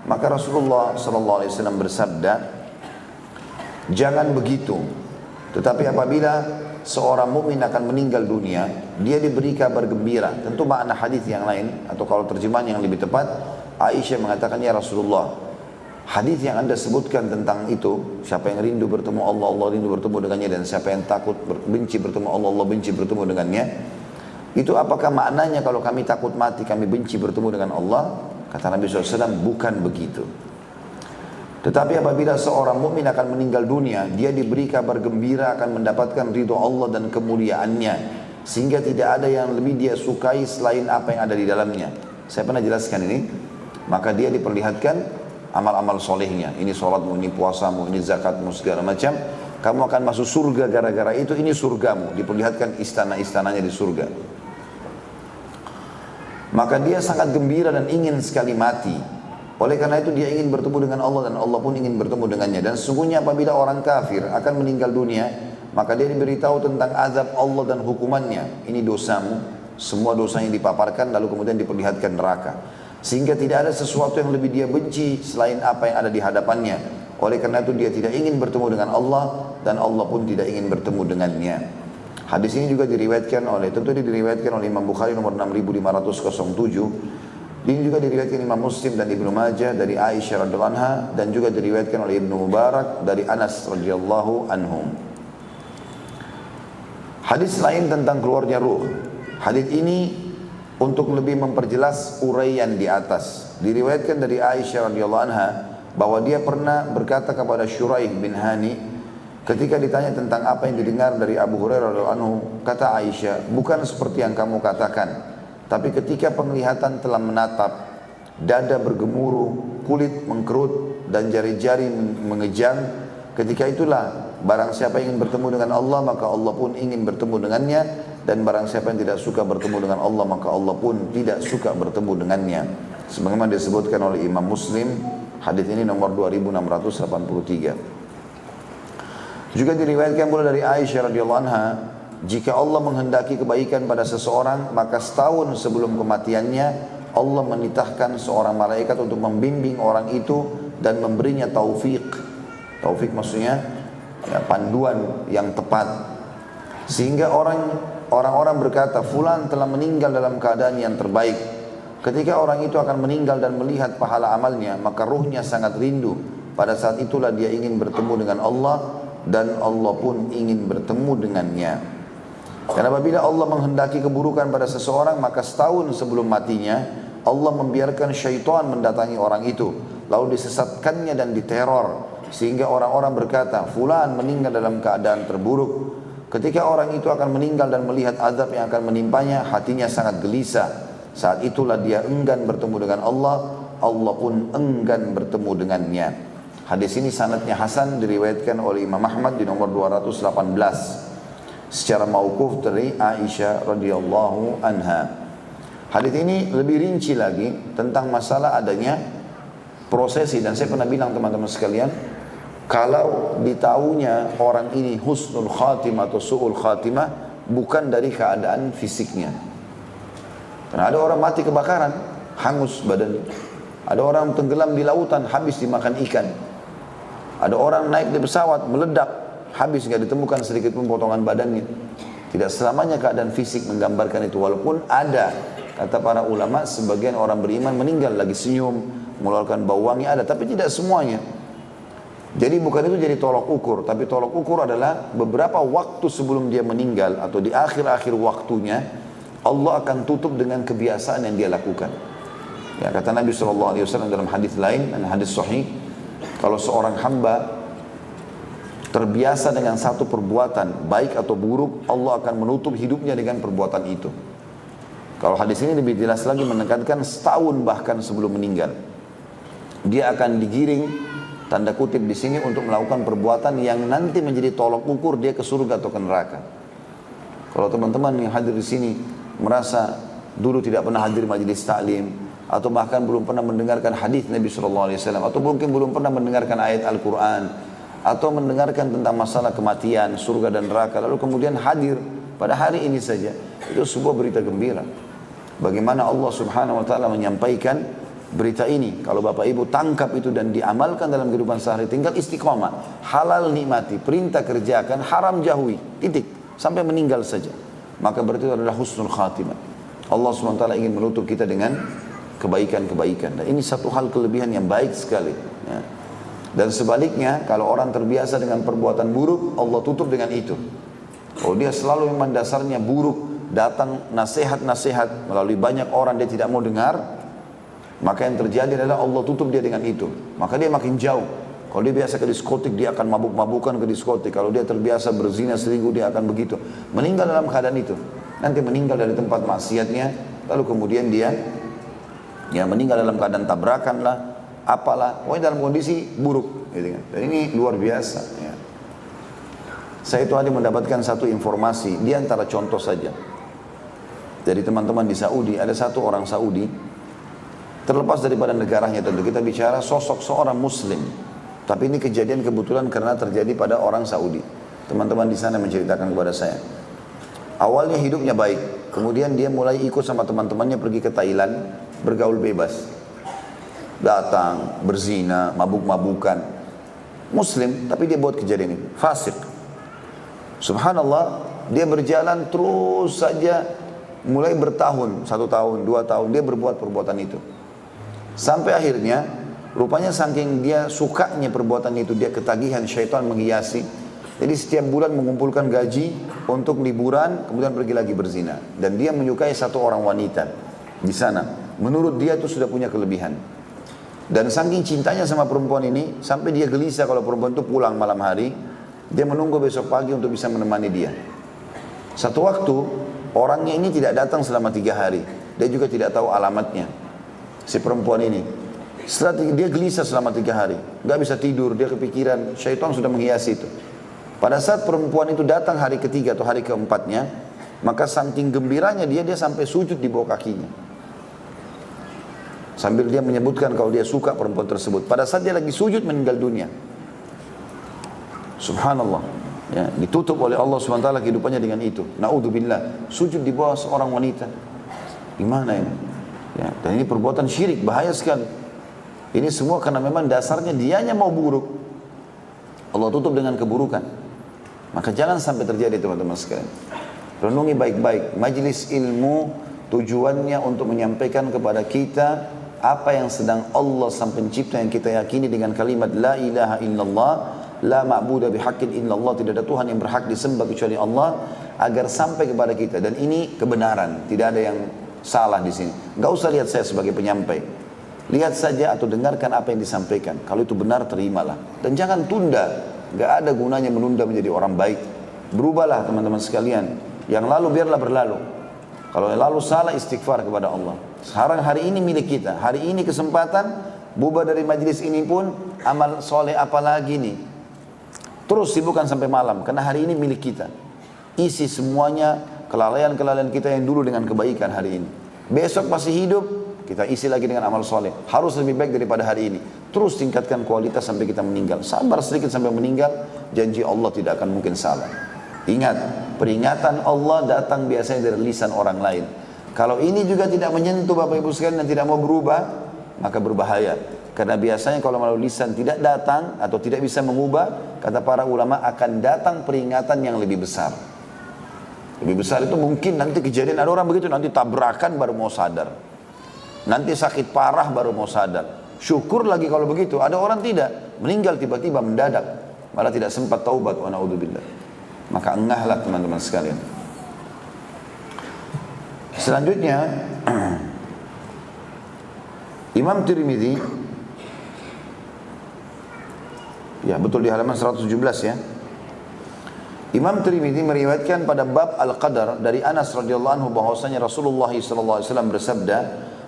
Maka Rasulullah SAW bersabda, jangan begitu. Tetapi apabila seorang mukmin akan meninggal dunia, dia diberi kabar gembira. Tentu makna hadis yang lain, atau kalau terjemahan yang lebih tepat, Aisyah mengatakan, ya Rasulullah, Hadis yang Anda sebutkan tentang itu, siapa yang rindu bertemu Allah, Allah rindu bertemu dengannya, dan siapa yang takut benci bertemu Allah, Allah benci bertemu dengannya. Itu apakah maknanya kalau kami takut mati, kami benci bertemu dengan Allah? Kata Nabi SAW, bukan begitu. Tetapi apabila seorang mukmin akan meninggal dunia, dia diberi kabar gembira akan mendapatkan ridho Allah dan kemuliaannya, sehingga tidak ada yang lebih dia sukai selain apa yang ada di dalamnya. Saya pernah jelaskan ini. Maka dia diperlihatkan amal-amal solehnya. Ini sholatmu, ini puasamu, ini zakatmu, segala macam. Kamu akan masuk surga gara-gara itu, ini surgamu. Diperlihatkan istana-istananya di surga. Maka dia sangat gembira dan ingin sekali mati. Oleh karena itu dia ingin bertemu dengan Allah dan Allah pun ingin bertemu dengannya. Dan sesungguhnya apabila orang kafir akan meninggal dunia, maka dia diberitahu tentang azab Allah dan hukumannya. Ini dosamu, semua dosanya dipaparkan lalu kemudian diperlihatkan neraka. Sehingga tidak ada sesuatu yang lebih dia benci selain apa yang ada di hadapannya. Oleh karena itu dia tidak ingin bertemu dengan Allah dan Allah pun tidak ingin bertemu dengannya. Hadis ini juga diriwayatkan oleh, tentu diriwayatkan oleh Imam Bukhari nomor 6507. Ini juga diriwayatkan Imam Muslim dan Ibnu Majah dari Aisyah radhiyallahu anha, dan juga diriwayatkan oleh Ibnu Mubarak dari Anas radhiyallahu anhum. Hadis lain tentang keluarnya ruh. Hadis ini untuk lebih memperjelas uraian di atas. Diriwayatkan dari Aisyah radhiyallahu anha bahwa dia pernah berkata kepada Syuraih bin Hani ketika ditanya tentang apa yang didengar dari Abu Hurairah radhiyallahu anhu, kata Aisyah, bukan seperti yang kamu katakan, tapi ketika penglihatan telah menatap, dada bergemuruh, kulit mengkerut dan jari-jari mengejang, ketika itulah barang siapa ingin bertemu dengan Allah maka Allah pun ingin bertemu dengannya, dan barang siapa yang tidak suka bertemu dengan Allah maka Allah pun tidak suka bertemu dengannya. Sebagaimana disebutkan oleh Imam Muslim, hadis ini nomor 2683. Juga diriwayatkan pula dari Aisyah radhiyallahu anha, jika Allah menghendaki kebaikan pada seseorang, maka setahun sebelum kematiannya Allah menitahkan seorang malaikat untuk membimbing orang itu dan memberinya taufik. Taufik maksudnya ya, panduan yang tepat. Sehingga orang-orang berkata, fulan telah meninggal dalam keadaan yang terbaik. Ketika orang itu akan meninggal dan melihat pahala amalnya, maka ruhnya sangat rindu. Pada saat itulah dia ingin bertemu dengan Allah, dan Allah pun ingin bertemu dengannya. Dan apabila Allah menghendaki keburukan pada seseorang, maka setahun sebelum matinya Allah membiarkan syaitan mendatangi orang itu, lalu disesatkannya dan diteror, sehingga orang-orang berkata, fulan meninggal dalam keadaan terburuk. Ketika orang itu akan meninggal dan melihat azab yang akan menimpanya, hatinya sangat gelisah. Saat itulah dia enggan bertemu dengan Allah, Allah pun enggan bertemu dengannya. Hadis ini sanadnya hasan, diriwayatkan oleh Imam Ahmad di nomor 218 secara mauquf dari Aisyah radhiyallahu anha. Hadis ini lebih rinci lagi tentang masalah adanya prosesi, dan saya pernah bilang teman-teman sekalian, kalau ditahunya orang ini husnul khatimah atau su'ul khatimah bukan dari keadaan fisiknya. Karena ada orang mati kebakaran, hangus badannya. Ada orang tenggelam di lautan, habis dimakan ikan. Ada orang naik di pesawat, meledak, habis nggak ditemukan sedikit pun potongan badannya. Tidak selamanya keadaan fisik menggambarkan itu. Walaupun ada, kata para ulama, sebagian orang beriman meninggal lagi senyum, mengeluarkan bau wangi, ada, tapi tidak semuanya. Jadi bukan itu jadi tolok ukur, tapi tolok ukur adalah beberapa waktu sebelum dia meninggal atau di akhir-akhir waktunya, Allah akan tutup dengan kebiasaan yang dia lakukan. Ya, kata Nabi SAW dalam hadis lain, dan hadis sahih, kalau seorang hamba terbiasa dengan satu perbuatan, baik atau buruk, Allah akan menutup hidupnya dengan perbuatan itu. Kalau hadis ini lebih jelas lagi menekankan setahun bahkan sebelum meninggal, dia akan digiring, tanda kutip di sini, untuk melakukan perbuatan yang nanti menjadi tolok ukur dia ke surga atau ke neraka. Kalau teman-teman yang hadir di sini merasa dulu tidak pernah hadir majelis taklim, atau bahkan belum pernah mendengarkan hadis Nabi SAW, atau mungkin belum pernah mendengarkan ayat Al-Quran, atau mendengarkan tentang masalah kematian, surga dan neraka, lalu kemudian hadir pada hari ini saja, itu sebuah berita gembira. Bagaimana Allah Subhanahu Wa Taala menyampaikan berita ini, kalau Bapak Ibu tangkap itu dan diamalkan dalam kehidupan sehari, tinggal istiqomah, halal nikmati, perintah kerjakan, haram jauhi, titik, sampai meninggal saja, maka berarti itu adalah husnul khatimah. Allah Subhanahu Wa Taala ingin menutup kita dengan kebaikan-kebaikan, dan ini satu hal kelebihan yang baik sekali, ya. Dan sebaliknya, kalau orang terbiasa dengan perbuatan buruk, Allah tutup dengan itu. Kalau dia selalu memang dasarnya buruk, datang nasihat-nasihat melalui banyak orang dia tidak mau dengar, maka yang terjadi adalah Allah tutup dia dengan itu. Maka dia makin jauh. Kalau dia biasa ke diskotik, dia akan mabuk-mabukan ke diskotik. Kalau dia terbiasa berzina selingkuh, dia akan begitu. Meninggal dalam keadaan itu. Nanti meninggal dari tempat maksiatnya, lalu kemudian dia meninggal dalam keadaan tabrakan lah, apalah, pokoknya dalam kondisi buruk, gitu kan. Dan ini luar biasa. Ya. Saya itu tadi mendapatkan satu informasi, di antara contoh saja. Dari teman-teman di Saudi, ada satu orang Saudi, terlepas daripada negaranya tentu, kita bicara sosok seorang Muslim. Tapi ini kejadian kebetulan karena terjadi pada orang Saudi. Teman-teman di sana menceritakan kepada saya. Awalnya hidupnya baik, kemudian dia mulai ikut sama teman-temannya pergi ke Thailand, bergaul bebas. Datang, berzina, mabuk-mabukan. Muslim, tapi dia buat kejadian ini. Fasik. Subhanallah, dia berjalan terus saja. Mulai bertahun, 1 tahun, 2 tahun, dia berbuat perbuatan itu. Sampai akhirnya, rupanya saking dia sukanya perbuatan itu, dia ketagihan, syaitan menghiasi. Jadi setiap bulan mengumpulkan gaji untuk liburan, kemudian pergi lagi berzina. Dan dia menyukai satu orang wanita di sana. Menurut dia itu sudah punya kelebihan. Dan saking cintanya sama perempuan ini, sampai dia gelisah kalau perempuan itu pulang malam hari, dia menunggu besok pagi untuk bisa menemani dia. Satu waktu, orangnya ini tidak datang selama 3 hari. Dia juga tidak tahu alamatnya, si perempuan ini. Setelah dia gelisah selama 3 hari, gak bisa tidur, dia kepikiran, syaitan sudah menghiasi itu. Pada saat perempuan itu datang hari ketiga atau hari keempatnya, maka saking gembiranya dia sampai sujud di bawah kakinya. Sambil dia menyebutkan kalau dia suka perempuan tersebut. Pada saat dia lagi sujud meninggal dunia. Subhanallah. Ya, ditutup oleh Allah SWT kehidupannya dengan itu. Na'udzubillah. Sujud di bawah seorang wanita. Gimana ini? Ya, dan ini perbuatan syirik, bahaya sekali. Ini semua karena memang dasarnya dianya mau buruk. Allah tutup dengan keburukan. Maka jangan sampai terjadi teman-teman sekalian. Renungi baik-baik. Majlis ilmu tujuannya untuk menyampaikan kepada kita apa yang sedang Allah sang pencipta yang kita yakini dengan kalimat la ilaha illallah, la ma'budu bihaqqin illallah, tidak ada Tuhan yang berhak disembah kecuali Allah, agar sampai kepada kita. Dan ini kebenaran, tidak ada yang salah di sini. Enggak usah lihat saya sebagai penyampai. Lihat saja atau dengarkan apa yang disampaikan. Kalau itu benar, terimalah. Dan jangan tunda. Enggak ada gunanya menunda menjadi orang baik. Berubahlah teman-teman sekalian. Yang lalu biarlah berlalu. Kalau lalu salah, istighfar kepada Allah. Sekarang hari ini milik kita. Hari ini kesempatan, bubar dari majlis ini pun, amal soleh apa lagi nih. Terus sibukkan sampai malam, karena hari ini milik kita. Isi semuanya kelalaian-kelalaian kita yang dulu dengan kebaikan hari ini. Besok masih hidup, kita isi lagi dengan amal soleh. Harus lebih baik daripada hari ini. Terus tingkatkan kualitas sampai kita meninggal. Sabar sedikit sampai meninggal, janji Allah tidak akan mungkin salah. Ingat, peringatan Allah datang biasanya dari lisan orang lain. Kalau ini juga tidak menyentuh Bapak Ibu sekalian dan tidak mau berubah, maka berbahaya. Karena biasanya kalau melalui lisan tidak datang atau tidak bisa mengubah, kata para ulama akan datang peringatan yang lebih besar. Lebih besar itu mungkin nanti kejadian ada orang begitu, nanti tabrakan baru mau sadar. Nanti sakit parah baru mau sadar. Syukur lagi kalau begitu. Ada orang tidak, meninggal tiba-tiba mendadak, malah tidak sempat taubat, wa na'udzubillah. Maka engahlah teman-teman sekalian. Selanjutnya Imam Tirmidzi, ya betul di halaman 117 ya. Imam Tirmidzi meriwayatkan pada bab Al-Qadar dari Anas radhiyallahu anhu bahwasanya Rasulullah sallallahu alaihi wasallam bersabda,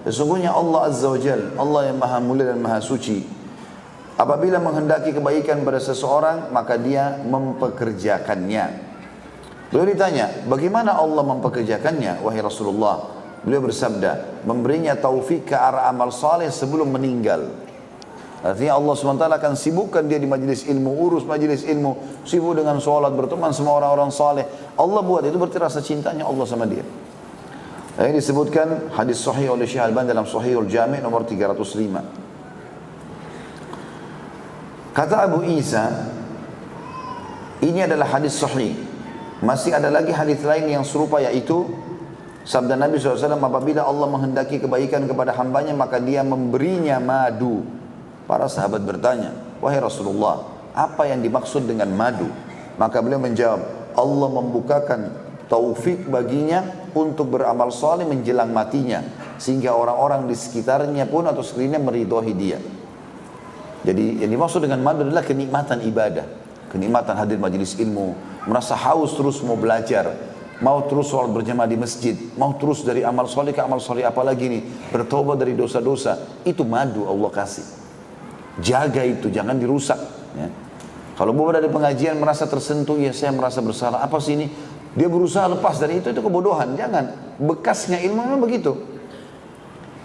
sesungguhnya Allah Azza wa Jalla, Allah yang Maha Mulia dan Maha Suci, apabila menghendaki kebaikan pada seseorang, maka dia mempekerjakannya. Beliau ditanya, bagaimana Allah mempekerjakannya, wahai Rasulullah? Beliau bersabda, memberinya taufik ke arah amal saleh sebelum meninggal. Artinya Allah SWT akan sibukkan dia di majlis ilmu, urus majlis ilmu, sibuk dengan sholat, berteman sama orang-orang saleh. Allah buat itu berarti rasa cintanya Allah sama dia. Ini disebutkan hadis sahih oleh Syekh Al-Albani dalam Sahihul Jami' nomor 305. Kata Abu Isa, ini adalah hadis sahih. Masih ada lagi hadis lain yang serupa, yaitu sabda Nabi SAW, apabila Allah menghendaki kebaikan kepada hambanya, maka dia memberinya madu. Para sahabat bertanya, "Wahai Rasulullah, apa yang dimaksud dengan madu?" Maka beliau menjawab, "Allah membukakan taufik baginya untuk beramal saleh menjelang matinya, sehingga orang-orang di sekitarnya pun atau sekelilingnya meridhoi dia." Jadi yang dimaksud dengan madu adalah kenikmatan ibadah, kenikmatan hadir majelis ilmu, merasa haus terus mau belajar, mau terus sholat berjamaah di masjid, mau terus dari amal soleh ke amal soleh, apalagi nih bertobat dari dosa-dosa. Itu madu Allah kasih. Jaga itu, jangan dirusak ya. Kalau bawa dari pengajian merasa tersentuh, ya saya merasa bersalah, apa sih ini, dia berusaha lepas dari itu kebodohan. Jangan, bekasnya ilmu memang begitu.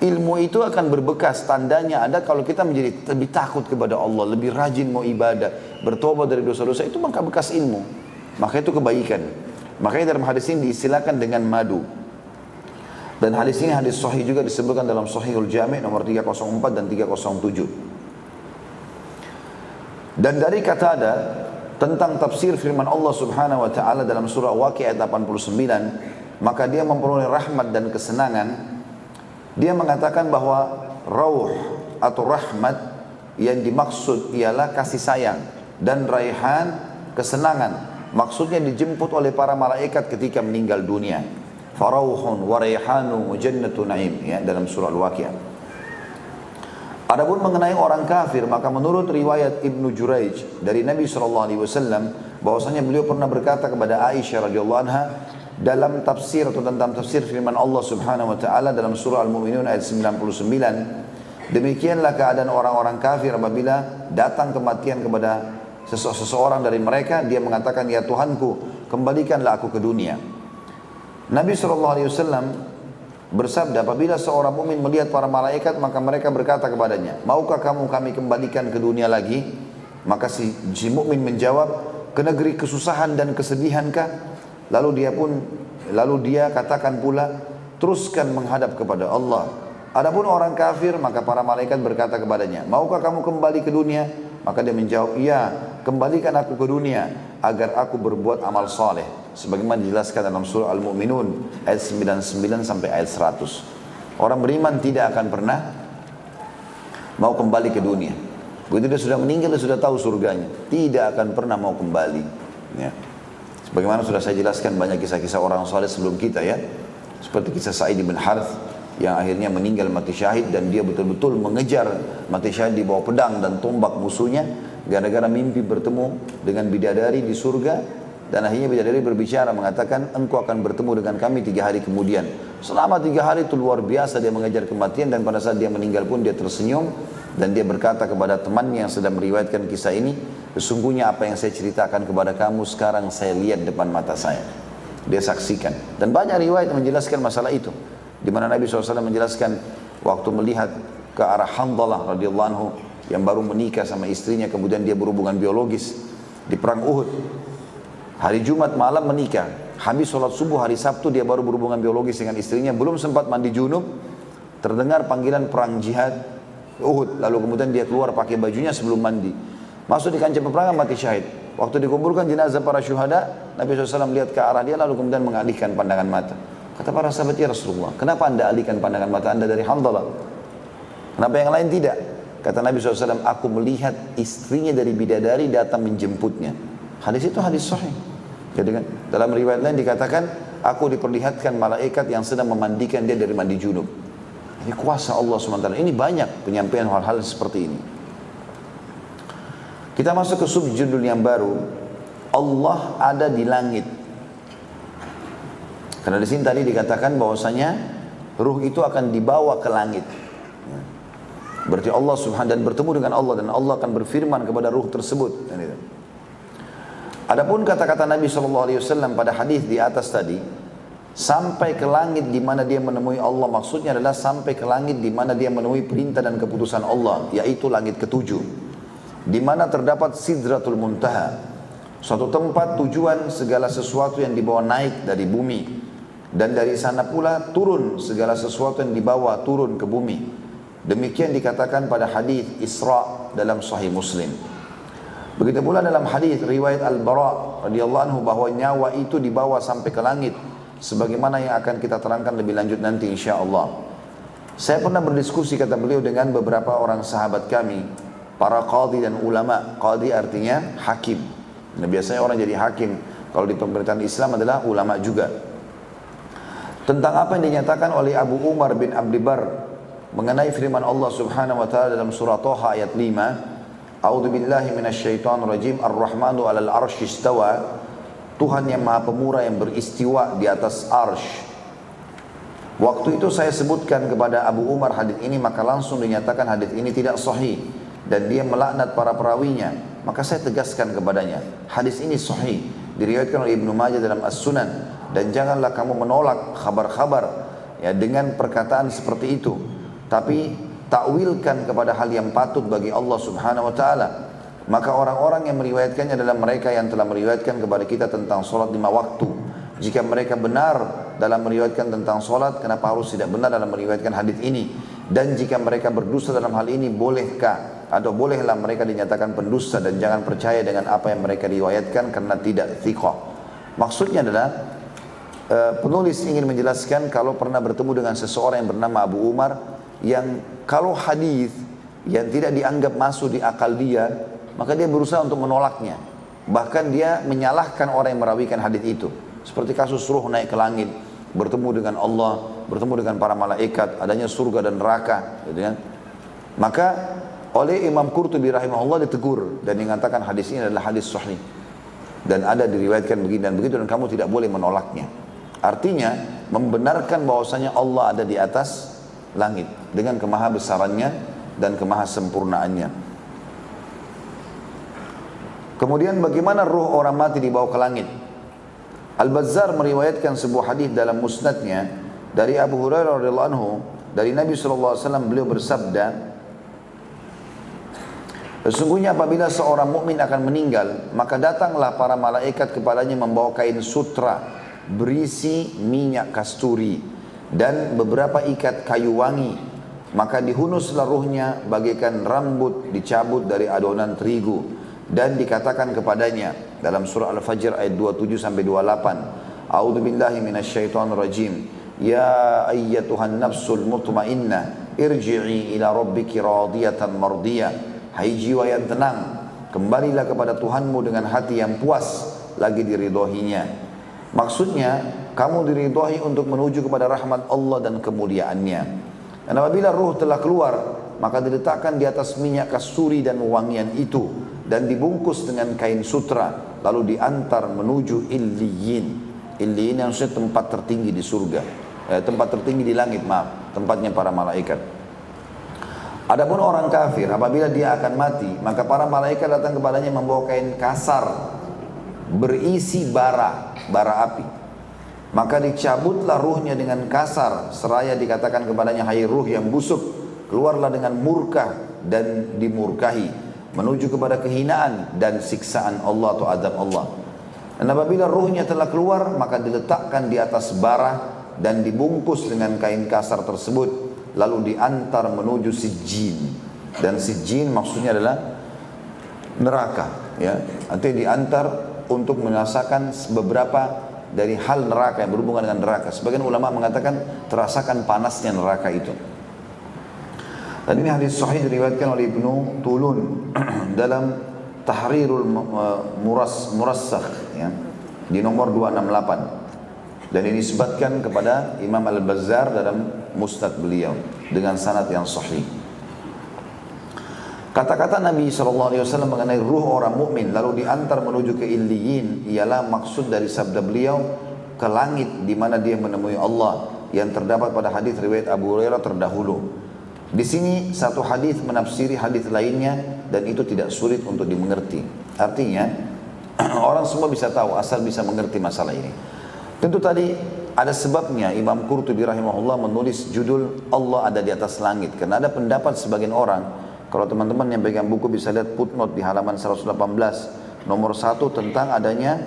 Ilmu itu akan berbekas, tandanya ada kalau kita menjadi lebih takut kepada Allah, lebih rajin mau ibadah, bertobat dari dosa-dosa, itu maka bekas ilmu, maka itu kebaikan. Makanya dalam hadis ini diistilahkan dengan madu. Dan hadis ini hadis sahih juga, disebutkan dalam Sahihul Jami' nomor 304 dan 307. Dan dari kata ada tentang tafsir firman Allah Subhanahu wa taala dalam surah Waqiah ayat 89, maka dia memperoleh rahmat dan kesenangan. Dia mengatakan bahwa rauh atau rahmat yang dimaksud ialah kasih sayang, dan raihan kesenangan. Maksudnya dijemput oleh para malaikat ketika meninggal dunia. Farauhun wa raihanu wa jannatu na'im, ya, dalam surah Al-Waqiah. Adapun mengenai orang kafir, maka menurut riwayat Ibnu Juraij dari Nabi SAW, bahwasanya beliau pernah berkata kepada Aisyah radhiyallahu anha dalam tafsir atau tentang tafsir firman Allah Subhanahu wa taala dalam surah Al-Mu'minun ayat 99, demikianlah keadaan orang-orang kafir apabila datang kematian kepada seseorang dari mereka, dia mengatakan, "Ya Tuhanku, kembalikanlah aku ke dunia." Nabi SAW bersabda, apabila seorang mukmin melihat para malaikat, maka mereka berkata kepadanya, "Maukah kamu kami kembalikan ke dunia lagi?" Maka si mukmin menjawab, "Ke negeri kesusahan dan kesedihankah?" Lalu dia katakan pula, "Teruskan menghadap kepada Allah." Adapun orang kafir, maka para malaikat berkata kepadanya, "Maukah kamu kembali ke dunia?" Maka dia menjawab, "Iya, kembalikan aku ke dunia agar aku berbuat amal saleh." Sebagaimana dijelaskan dalam surah Al-Mu'minun ayat 99 sampai ayat 100. Orang beriman tidak akan pernah mau kembali ke dunia. Begitu dia sudah meninggal, dia sudah tahu surganya, tidak akan pernah mau kembali ya. Bagaimana sudah saya jelaskan banyak kisah-kisah orang saleh sebelum kita ya. Seperti kisah Sa'id bin Harith yang akhirnya meninggal mati syahid, dan dia betul-betul mengejar mati syahid di bawah pedang dan tombak musuhnya gara-gara mimpi bertemu dengan bidadari di surga. Dan akhirnya bidadari berbicara mengatakan, "Engkau akan bertemu dengan kami 3 hari kemudian." Selama 3 hari itu luar biasa dia mengejar kematian, dan pada saat dia meninggal pun dia tersenyum dan dia berkata kepada temannya yang sedang meriwayatkan kisah ini, "Sesungguhnya apa yang saya ceritakan kepada kamu sekarang saya lihat depan mata saya." Dia saksikan. Dan banyak riwayat yang menjelaskan masalah itu, di mana Nabi SAW menjelaskan waktu melihat ke arah Hanzalah radhiyallahu anhu yang baru menikah sama istrinya, kemudian dia berhubungan biologis di perang Uhud. Hari Jumat malam menikah, habis sholat subuh hari Sabtu dia baru berhubungan biologis dengan istrinya, belum sempat mandi junub, terdengar panggilan perang jihad Uhud, lalu kemudian dia keluar pakai bajunya sebelum mandi, masuk di kancah peperangan, mati syahid. Waktu dikuburkan jenazah para syuhada, Nabi SAW melihat ke arah dia lalu kemudian mengalihkan pandangan mata. Kata para sahabat, "Ya Rasulullah, kenapa anda alihkan pandangan mata anda dari Hanzalah? Kenapa yang lain tidak?" Kata Nabi SAW, "Aku melihat istrinya dari bidadari datang menjemputnya." Hadis itu hadis sahih. Jadi kan dalam riwayat lain dikatakan, "Aku diperlihatkan malaikat yang sedang memandikan dia dari mandi junub." Ini kuasa Allah SWT. Ini banyak penyampaian hal-hal seperti ini. Kita masuk ke subjudul yang baru. Allah ada di langit. Karena di sini tadi dikatakan bahwasanya ruh itu akan dibawa ke langit. Berarti Allah Subhanahu dan bertemu dengan Allah, dan Allah akan berfirman kepada ruh tersebut. Adapun kata-kata Nabi SAW pada hadis di atas tadi, sampai ke langit di mana dia menemui Allah, maksudnya adalah sampai ke langit di mana dia menemui perintah dan keputusan Allah, yaitu langit ketujuh, di mana terdapat Sidratul Muntaha, suatu tempat tujuan segala sesuatu yang dibawa naik dari bumi, dan dari sana pula turun segala sesuatu yang dibawa turun ke bumi. Demikian dikatakan pada hadis Isra dalam Sahih Muslim. Begitu pula dalam hadis riwayat Al-Bara radhiyallahu anhu bahwa nyawa itu dibawa sampai ke langit, sebagaimana yang akan kita terangkan lebih lanjut nanti insyaallah. Saya pernah berdiskusi, kata beliau, dengan beberapa orang sahabat kami, para qadhi dan ulama. Qadhi artinya hakim. Nah, biasanya orang jadi hakim kalau di pemerintahan Islam adalah ulama juga. Tentang apa yang dinyatakan oleh Abu Umar bin Abdi Bar mengenai firman Allah Subhanahu wa taala dalam surah Thaha ayat 5, A'udzu billahi minasyaitonir rajim, Ar-Rahmanu 'alal 'arsy istawa. Tuhan yang Maha Pemurah yang beristiwa di atas arsy. Waktu itu saya sebutkan kepada Abu Umar hadis ini, maka langsung dinyatakan hadis ini tidak sahih dan dia melaknat para perawinya. Maka saya tegaskan kepadanya, hadis ini sahih, diriwayatkan oleh Ibnu Majah dalam As-Sunan, dan janganlah kamu menolak kabar-kabar ya dengan perkataan seperti itu, tapi takwilkan kepada hal yang patut bagi Allah Subhanahu wa taala. Maka orang-orang yang meriwayatkannya adalah mereka yang telah meriwayatkan kepada kita tentang salat 5 waktu. Jika mereka benar dalam meriwayatkan tentang salat, kenapa harus tidak benar dalam meriwayatkan hadis ini? Dan jika mereka berdusta dalam hal ini, bolehkah atau bolehlah mereka dinyatakan pendusta, dan jangan percaya dengan apa yang mereka riwayatkan karena tidak thiqah. Maksudnya adalah penulis ingin menjelaskan kalau pernah bertemu dengan seseorang yang bernama Abu Umar, yang kalau hadis yang tidak dianggap masuk di akal dia, maka dia berusaha untuk menolaknya. Bahkan dia menyalahkan orang yang merawikan hadis itu. Seperti kasus ruh naik ke langit, bertemu dengan Allah, bertemu dengan para malaikat, adanya surga dan neraka, gitu kan. Maka oleh Imam Qurtubi rahimahullah ditegur dan mengatakan hadis ini adalah hadis sahih dan ada diriwayatkan begini dan begitu, dan kamu tidak boleh menolaknya. Artinya membenarkan bahwasanya Allah ada di atas langit dengan kemahabesarannya dan kemahasempurnaannya. Kemudian bagaimana ruh orang mati dibawa ke langit? Al-Bazzar meriwayatkan sebuah hadis dalam musnadnya dari Abu Hurairah radhiyallahu anhu, dari Nabi SAW, beliau bersabda, sesungguhnya apabila seorang mukmin akan meninggal, maka datanglah para malaikat kepadanya membawa kain sutra berisi minyak kasturi dan beberapa ikat kayu wangi. Maka dihunuslah ruhnya bagaikan rambut dicabut dari adonan terigu. Dan dikatakan kepadanya dalam surah Al-Fajr ayat 27 sampai 28, A'udzu billahi minasyaitonir rajim. Ya ayyatuhan nafsul mutmainnah, irji'i ila rabbiki radiyatan mardiyah. Hai jiwa yang tenang, kembalilah kepada Tuhanmu dengan hati yang puas lagi diridhoinya. Maksudnya kamu diridhoi untuk menuju kepada rahmat Allah dan kemuliaannya. Dan apabila ruh telah keluar, maka diletakkan di atas minyak kasturi dan wangian itu, dan dibungkus dengan kain sutra, lalu diantar menuju Illiyin. Illiyin yang maksudnya tempat tertinggi di surga, tempat tertinggi di langit, tempatnya para malaikat. Adapun orang kafir, apabila dia akan mati, maka para malaikat datang kepadanya membawa kain kasar berisi bara api. Maka dicabutlah ruhnya dengan kasar, seraya dikatakan kepadanya, hai ruh yang busuk, keluarlah dengan murka dan dimurkahi, menuju kepada kehinaan dan siksaan Allah atau azab Allah. Dan apabila ruhnya telah keluar, maka diletakkan di atas bara dan dibungkus dengan kain kasar tersebut, lalu diantar menuju Sijjin. Dan Sijjin maksudnya adalah neraka, ya. Nanti diantar untuk merasakan beberapa dari hal neraka yang berhubungan dengan neraka. Sebagian ulama mengatakan terasakan panasnya neraka itu. Dan ini hadis sahih diriwayatkan oleh Ibnu Tulun dalam Tahrirul Murassakh, ya, di nomor 268. Dan ini disebutkan kepada Imam Al-Bazzar dalam Musnad beliau dengan sanad yang sahih. Kata-kata Nabi SAW mengenai ruh orang mukmin lalu diantar menuju ke Illiyin ialah maksud dari sabda beliau ke langit di mana dia menemui Allah, yang terdapat pada hadis riwayat Abu Hurairah terdahulu. Di sini satu hadis menafsiri hadis lainnya dan itu tidak sulit untuk dimengerti. Artinya orang semua bisa tahu, asal bisa mengerti masalah ini. Tentu tadi ada sebabnya Imam Qurtubi rahimahullah menulis judul Allah ada di atas langit, karena ada pendapat sebagian orang. Kalau teman-teman yang pegang buku bisa lihat footnote di halaman 118 nomor 1 tentang adanya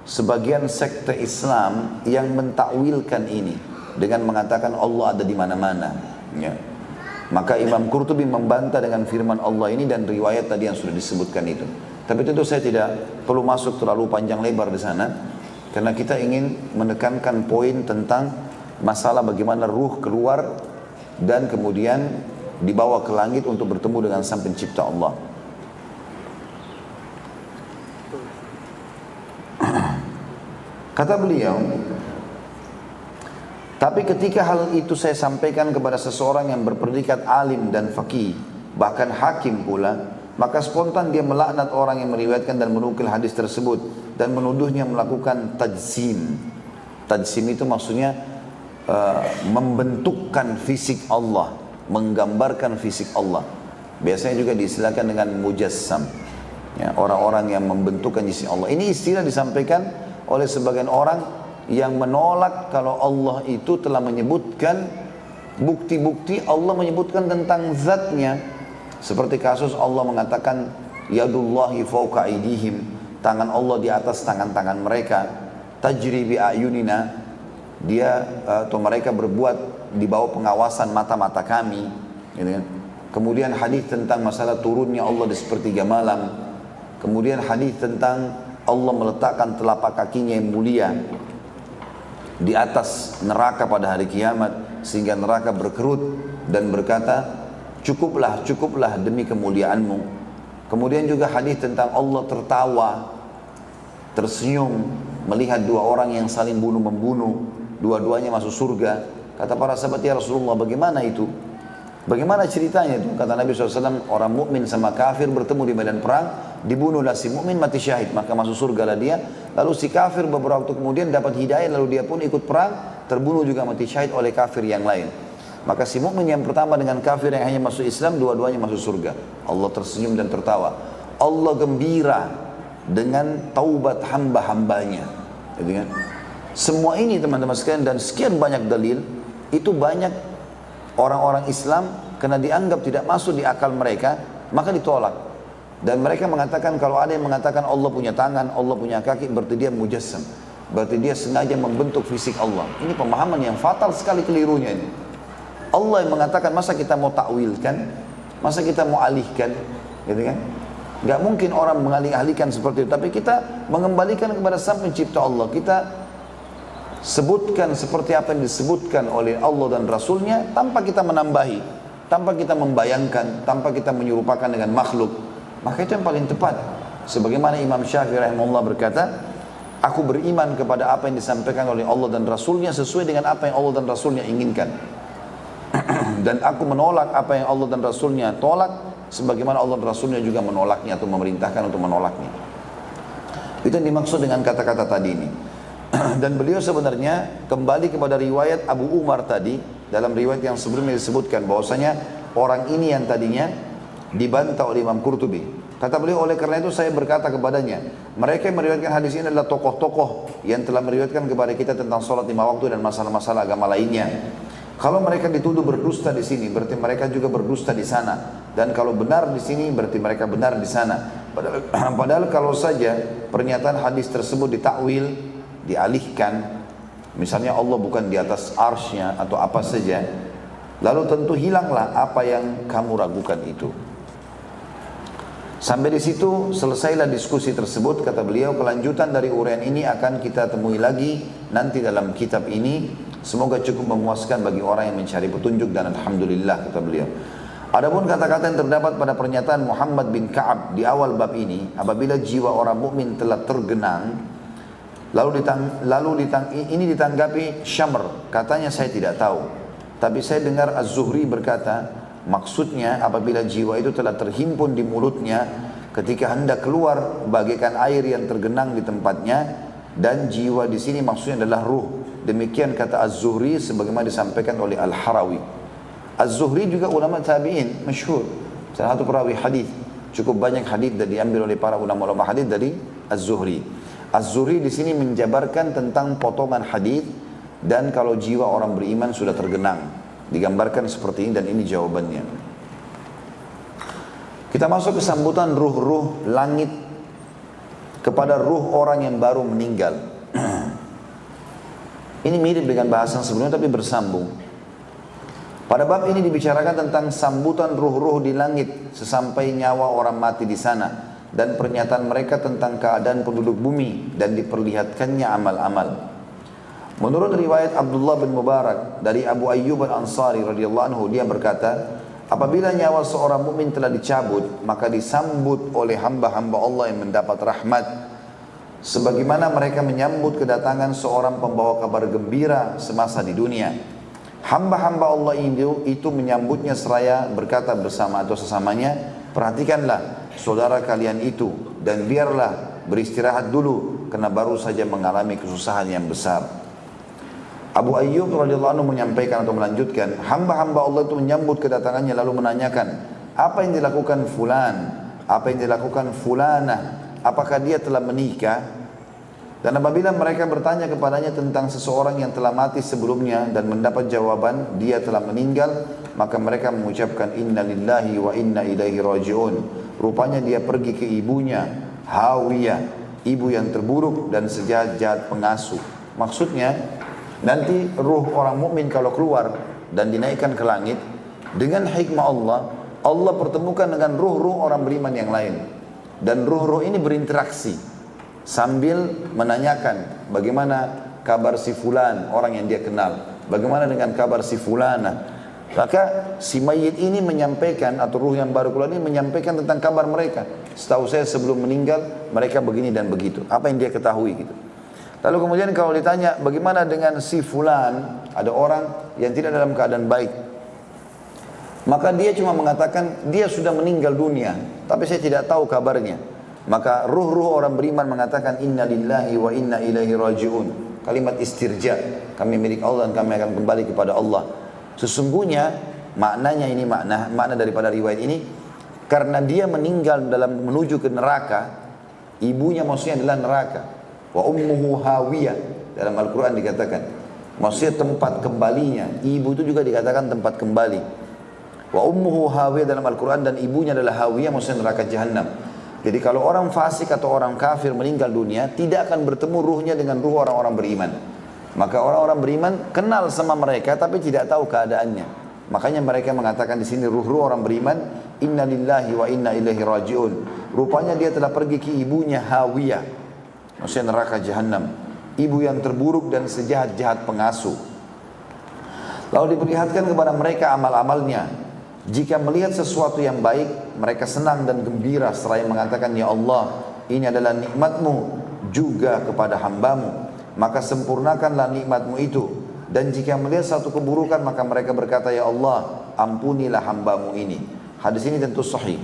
sebagian sekte Islam yang mentakwilkan ini dengan mengatakan Allah ada di mana-mana, ya. Maka Imam Qurtubi membantah dengan firman Allah ini dan riwayat tadi yang sudah disebutkan itu. Tapi tentu saya tidak perlu masuk terlalu panjang lebar di sana, karena kita ingin menekankan poin tentang masalah bagaimana ruh keluar dan kemudian dibawa ke langit untuk bertemu dengan Sang Pencipta Allah. Kata beliau, tapi ketika hal itu saya sampaikan kepada seseorang yang berpredikat alim dan faqih, bahkan hakim pula, maka spontan dia melaknat orang yang meriwayatkan dan menukil hadis tersebut dan menuduhnya melakukan tajsim. Tajsim itu maksudnya membentukkan fisik Allah, menggambarkan fisik Allah. Biasanya juga diistilahkan dengan mujassam. Ya, orang-orang yang membentukkan fisik Allah. Ini istilah disampaikan oleh sebagian orang yang menolak kalau Allah itu telah menyebutkan bukti-bukti Allah menyebutkan tentang zatnya. Seperti kasus Allah mengatakan yadullahi fawqa aydihim, tangan Allah di atas tangan-tangan mereka, tajri bi ayunina, dia atau mereka berbuat di bawah pengawasan mata-mata kami, gitu kan. Kemudian hadis tentang masalah turunnya Allah di sepertiga malam. Kemudian hadis tentang Allah meletakkan telapak kakinya yang mulia di atas neraka pada hari kiamat sehingga neraka berkerut dan berkata, cukuplah, cukuplah demi kemuliaanmu. Kemudian juga hadis tentang Allah tertawa, tersenyum melihat dua orang yang saling bunuh-membunuh, dua-duanya masuk surga. Kata para sahabat, ya Rasulullah, bagaimana itu? Bagaimana ceritanya itu? Kata Nabi SAW, orang mukmin sama kafir bertemu di medan perang, dibunuhlah si mukmin, mati syahid, maka masuk surga lah dia. Lalu si kafir beberapa waktu kemudian dapat hidayah, lalu dia pun ikut perang, terbunuh juga mati syahid oleh kafir yang lain. Maka si mukmin yang pertama dengan kafir yang hanya masuk Islam, dua-duanya masuk surga. Allah tersenyum dan tertawa. Allah gembira dengan taubat hamba-hambanya. Gitu kan? Semua ini teman-teman sekalian dan sekian banyak dalil, itu banyak orang-orang Islam karena dianggap tidak masuk di akal mereka, maka ditolak. Dan mereka mengatakan kalau ada yang mengatakan Allah punya tangan, Allah punya kaki, berarti dia mujassam. Berarti dia sengaja membentuk fisik Allah. Ini pemahaman yang fatal sekali kelirunya ini. Allah yang mengatakan, masa kita mau takwilkan, masa kita mau alihkan, gitu kan? Gak mungkin orang mengalih-alihkan seperti itu. Tapi kita mengembalikan kepada Sang Pencipta Allah. Kita sebutkan seperti apa yang disebutkan oleh Allah dan Rasulnya tanpa kita menambahi, tanpa kita membayangkan, tanpa kita menyerupakan dengan makhluk. Maka itu yang paling tepat. Sebagaimana Imam Syafi'i rahimahullah berkata, aku beriman kepada apa yang disampaikan oleh Allah dan Rasulnya sesuai dengan apa yang Allah dan Rasulnya inginkan. Dan aku menolak apa yang Allah dan Rasulnya tolak, sebagaimana Allah dan Rasulnya juga menolaknya atau memerintahkan untuk menolaknya. Itu yang dimaksud dengan kata-kata tadi ini. Dan beliau sebenarnya kembali kepada riwayat Abu Umar tadi. Dalam riwayat yang sebelumnya disebutkan bahwasanya orang ini yang tadinya dibantah oleh Imam Qurtubi. Kata beliau, oleh karena itu saya berkata kepadanya, mereka yang meriwayatkan hadis ini adalah tokoh-tokoh yang telah meriwayatkan kepada kita tentang sholat 5 waktu dan masalah-masalah agama lainnya. Kalau mereka dituduh berdusta di sini, berarti mereka juga berdusta di sana. Dan kalau benar di sini, berarti mereka benar di sana. Padahal kalau saja pernyataan hadis tersebut ditakwil, dialihkan, misalnya Allah bukan di atas arsy-Nya atau apa saja, lalu tentu hilanglah apa yang kamu ragukan itu. Sampai di situ selesailah diskusi tersebut. Kata beliau, kelanjutan dari uraian ini akan kita temui lagi nanti dalam kitab ini. Semoga cukup memuaskan bagi orang yang mencari petunjuk, dan alhamdulillah, kata beliau. Adapun kata-kata yang terdapat pada pernyataan Muhammad bin Ka'ab di awal bab ini, apabila jiwa orang mukmin telah tergenang, ini ditanggapi Syamr, katanya saya tidak tahu. Tapi saya dengar Az-Zuhri berkata, maksudnya apabila jiwa itu telah terhimpun di mulutnya ketika hendak keluar bagaikan air yang tergenang di tempatnya, dan jiwa di sini maksudnya adalah ruh. Demikian kata Az-Zuhri sebagaimana disampaikan oleh Al-Harawi. Az-Zuhri juga ulama tabi'in masyhur, salah satu perawi hadis. Cukup banyak hadis dan diambil oleh para ulama-ulama hadis dari Az-Zuhri. Az-Zuhri di sini menjabarkan tentang potongan hadis, dan kalau jiwa orang beriman sudah tergenang, digambarkan seperti ini, dan ini jawabannya. Kita masuk ke sambutan ruh-ruh langit kepada ruh orang yang baru meninggal. Ini mirip dengan bahasan sebelumnya tapi bersambung. Pada bab ini dibicarakan tentang sambutan ruh-ruh di langit sesampai nyawa orang mati di sana, dan pernyataan mereka tentang keadaan penduduk bumi, dan diperlihatkannya amal-amal. Menurut riwayat Abdullah bin Mubarak dari Abu Ayyub al-Ansari radhiyallahu anhu, dia berkata, Apabila nyawa seorang mukmin telah dicabut, maka disambut oleh hamba-hamba Allah yang mendapat rahmat. Sebagaimana mereka menyambut kedatangan seorang pembawa kabar gembira semasa di dunia. Hamba-hamba Allah itu menyambutnya seraya berkata bersama atau sesamanya, perhatikanlah saudara kalian itu dan biarlah beristirahat dulu karena baru saja mengalami kesusahan yang besar. Abu Ayyub radhiyallahu anhu menyampaikan atau melanjutkan, hamba-hamba Allah itu menyambut kedatangannya lalu menanyakan, apa yang dilakukan fulan? Apa yang dilakukan fulana? Apakah dia telah menikah? Dan apabila mereka bertanya kepadanya tentang seseorang yang telah mati sebelumnya dan mendapat jawaban dia telah meninggal, maka mereka mengucapkan inna lillahi wa inna ilaihi raji'un. Rupanya dia pergi ke ibunya, Hawiyah, ibu yang terburuk dan sejahat-jahat pengasuh. Maksudnya nanti ruh orang mukmin kalau keluar dan dinaikkan ke langit dengan hikmah Allah, Allah pertemukan dengan ruh-ruh orang beriman yang lain. Dan ruh-ruh ini berinteraksi sambil menanyakan bagaimana kabar si fulan, orang yang dia kenal. Bagaimana dengan kabar si fulana? Maka si mayit ini menyampaikan, atau ruh yang baru keluar ini menyampaikan tentang kabar mereka. Setahu saya sebelum meninggal mereka begini dan begitu. Apa yang dia ketahui gitu. Lalu kemudian kalau ditanya bagaimana dengan si fulan, ada orang yang tidak dalam keadaan baik, maka dia cuma mengatakan dia sudah meninggal dunia, tapi saya tidak tahu kabarnya. Maka ruh-ruh orang beriman mengatakan inna lillahi wa inna ilaihi raji'un. Kalimat istirja, kami milik Allah dan kami akan kembali kepada Allah. Sesungguhnya maknanya ini makna daripada riwayat ini, karena dia meninggal dalam menuju ke neraka, ibunya maksudnya adalah neraka. Wa ummuhu hawiyah, dalam Al-Quran dikatakan maksudnya tempat kembalinya. Ibu itu juga dikatakan tempat kembali. Wa ummuhu hawiyah dalam Al-Quran, dan ibunya adalah hawiyah maksudnya neraka jahanam. Jadi kalau orang fasik atau orang kafir meninggal dunia, tidak akan bertemu ruhnya dengan ruh orang-orang beriman. Maka orang-orang beriman kenal sama mereka tapi tidak tahu keadaannya. Makanya mereka mengatakan di sini ruh-ruh orang beriman, inna lillahi wa inna ilaihi raji'un. Rupanya dia telah pergi ke ibunya hawiyah, maksudnya neraka jahanam, ibu yang terburuk dan sejahat-jahat pengasuh. Lalu diperlihatkan kepada mereka amal-amalnya. Jika melihat sesuatu yang baik, mereka senang dan gembira seraya mengatakan, ya Allah, ini adalah nikmatmu juga kepada hambamu, maka sempurnakanlah nikmatmu itu. Dan jika melihat satu keburukan, maka mereka berkata, ya Allah, ampunilah hambamu ini. Hadis ini tentu sahih,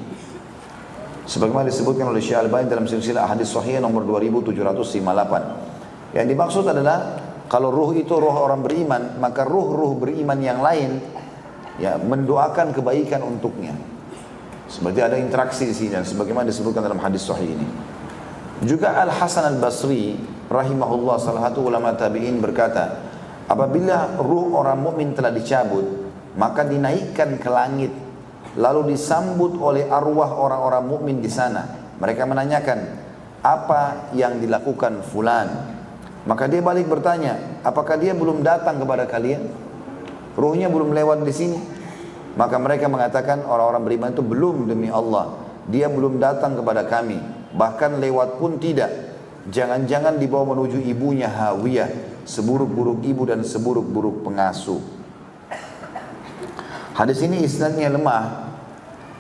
sebagaimana disebutkan oleh Syekh Al-Albani dalam silsilah hadis sahih nomor 2758. Yang dimaksud adalah kalau ruh itu ruh orang beriman, maka ruh-ruh beriman yang lain ya mendoakan kebaikan untuknya. Seperti ada interaksi di sini dan sebagaimana disebutkan dalam hadis sahih ini. Juga Al-Hasan Al-Basri rahimahullah, salah satu ulama tabi'in, berkata, apabila ruh orang mukmin telah dicabut, maka dinaikkan ke langit, lalu disambut oleh arwah orang-orang mukmin di sana. Mereka menanyakan, apa yang dilakukan fulan? Maka dia balik bertanya, apakah dia belum datang kepada kalian? Ruhnya belum lewat di sini? Maka mereka mengatakan, orang-orang beriman itu belum, demi Allah, dia belum datang kepada kami, bahkan lewat pun tidak. Jangan-jangan dibawa menuju ibunya hawiyah, seburuk-buruk ibu dan seburuk-buruk pengasuh. Hadis ini isnadnya lemah,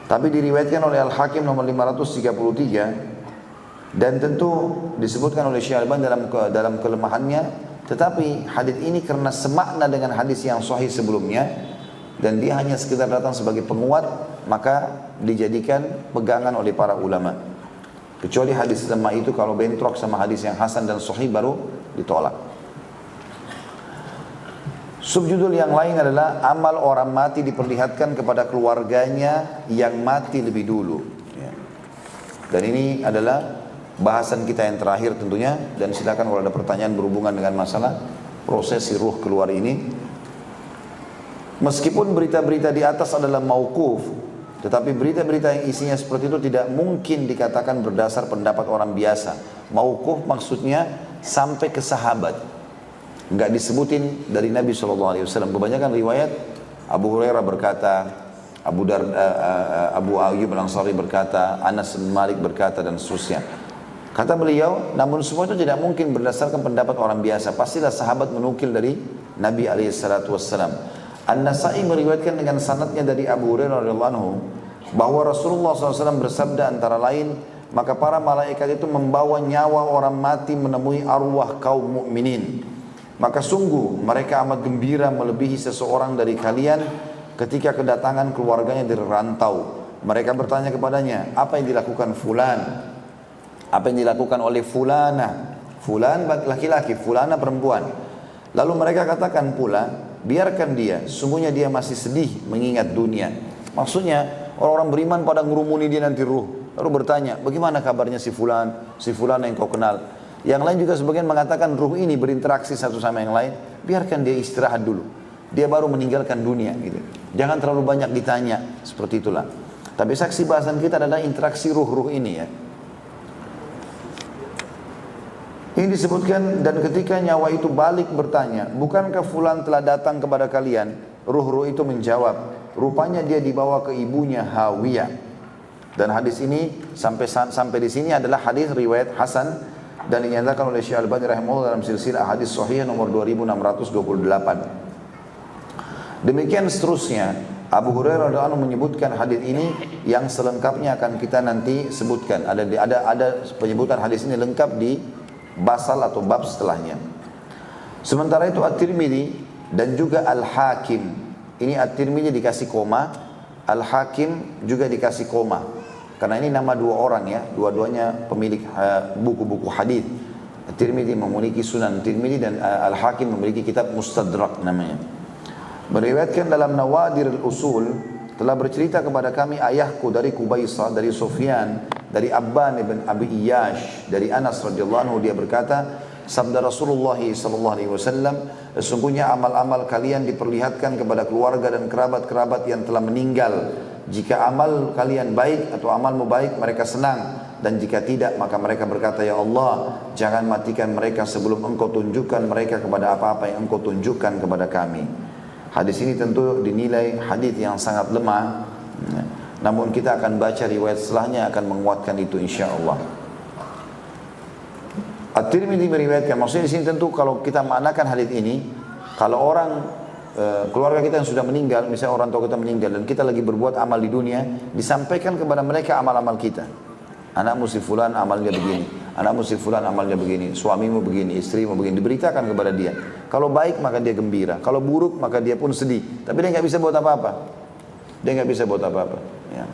tapi diriwayatkan oleh Al-Hakim nomor 533, dan tentu disebutkan oleh Syekh Al-Albani dalam kelemahannya. Tetapi hadis ini karena semakna dengan hadis yang sahih sebelumnya, dan dia hanya sekedar datang sebagai penguat, maka dijadikan pegangan oleh para ulama. Kecuali hadis lemah itu kalau bentrok sama hadis yang hasan dan sahih baru ditolak. Subjudul yang lain adalah amal orang mati diperlihatkan kepada keluarganya yang mati lebih dulu. Dan ini adalah bahasan kita yang terakhir tentunya. Dan silakan kalau ada pertanyaan berhubungan dengan masalah prosesi ruh keluar ini. Meskipun berita-berita di atas adalah mauquf, tetapi berita-berita yang isinya seperti itu tidak mungkin dikatakan berdasar pendapat orang biasa. Mauquf maksudnya sampai ke sahabat, enggak disebutin dari Nabi SAW. Kebanyakan riwayat Abu Hurairah berkata, Abu Ayyub Al-Ansari berkata, Anas bin Malik berkata, dan seterusnya. Kata beliau, namun semua itu tidak mungkin berdasarkan pendapat orang biasa. Pastilah sahabat menukil dari Nabi SAW. An-Nasa'i meriwayatkan dengan sanadnya dari Abu Hurairah radhiyallahu anhu bahwa Rasulullah SAW bersabda antara lain, maka para malaikat itu membawa nyawa orang mati menemui arwah kaum mukminin. Maka sungguh mereka amat gembira melebihi seseorang dari kalian ketika kedatangan keluarganya dari rantau. Mereka bertanya kepadanya, apa yang dilakukan fulan? Apa yang dilakukan oleh fulana? Fulan laki-laki, fulana perempuan. Lalu mereka katakan pula, biarkan dia, sungguhnya dia masih sedih mengingat dunia. Maksudnya orang-orang beriman pada ngurumuni dia nanti ruh. Lalu bertanya, bagaimana kabarnya si fulan yang kau kenal? Yang lain juga sebagian mengatakan ruh ini berinteraksi satu sama yang lain, biarkan dia istirahat dulu. Dia baru meninggalkan dunia gitu. Jangan terlalu banyak ditanya, seperti itulah. Tapi saksi bahasan kita adalah interaksi ruh-ruh ini ya. Ini disebutkan, dan ketika nyawa itu balik bertanya, bukankah fulan telah datang kepada kalian? Ruh-ruh itu menjawab, rupanya dia dibawa ke ibunya Hawiyah. Dan hadis ini sampai di sini adalah hadis riwayat Hasan dan dinyatakan oleh Syekh Al-Albani rahimahullah dalam silsilah hadis sahih nomor 2628. Demikian seterusnya. Abu Hurairah radhiyallahu anhu menyebutkan hadis ini yang selengkapnya akan kita nanti sebutkan. Ada penyebutan hadis ini lengkap di basal atau bab setelahnya. Sementara itu At-Tirmidzi dan juga Al-Hakim, ini At-Tirmidzi dikasih koma, Al-Hakim juga dikasih koma, karena ini nama dua orang ya, dua-duanya pemilik buku-buku hadis. At-Tirmidzi memiliki Sunan Tirmidzi dan Al-Hakim memiliki kitab Mustadrak namanya. Meriwayatkan dalam Nawadir al-Usul, telah bercerita kepada kami ayahku dari Qubaisah, dari Sufyan, dari Abban ibn Abi Iyash, dari Anas radhiyallahu anhu, dia berkata, sabda Rasulullah sallallahu alaihi wasallam, sesungguhnya amal-amal kalian diperlihatkan kepada keluarga dan kerabat-kerabat yang telah meninggal. Jika amal kalian baik atau amalmu baik, mereka senang, dan jika tidak, maka mereka berkata, ya Allah, jangan matikan mereka sebelum engkau tunjukkan mereka kepada apa-apa yang engkau tunjukkan kepada kami. Hadis ini tentu dinilai hadis yang sangat lemah, namun kita akan baca riwayat setelahnya akan menguatkan itu insyaAllah. At-Tirmidzi meriwayatkan, maksudnya di sini tentu kalau kita maknakan hadis ini, kalau orang keluarga kita yang sudah meninggal, misalnya orang tua kita meninggal dan kita lagi berbuat amal di dunia, disampaikan kepada mereka amal-amal kita. Anakmu si fulan amalnya begini, anakmu si fulan amalnya begini, suamimu begini, istrimu begini, diberitakan kepada dia. Kalau baik maka dia gembira, kalau buruk maka dia pun sedih. Tapi dia nggak bisa buat apa-apa. Dia nggak bisa buat apa-apa. Ya.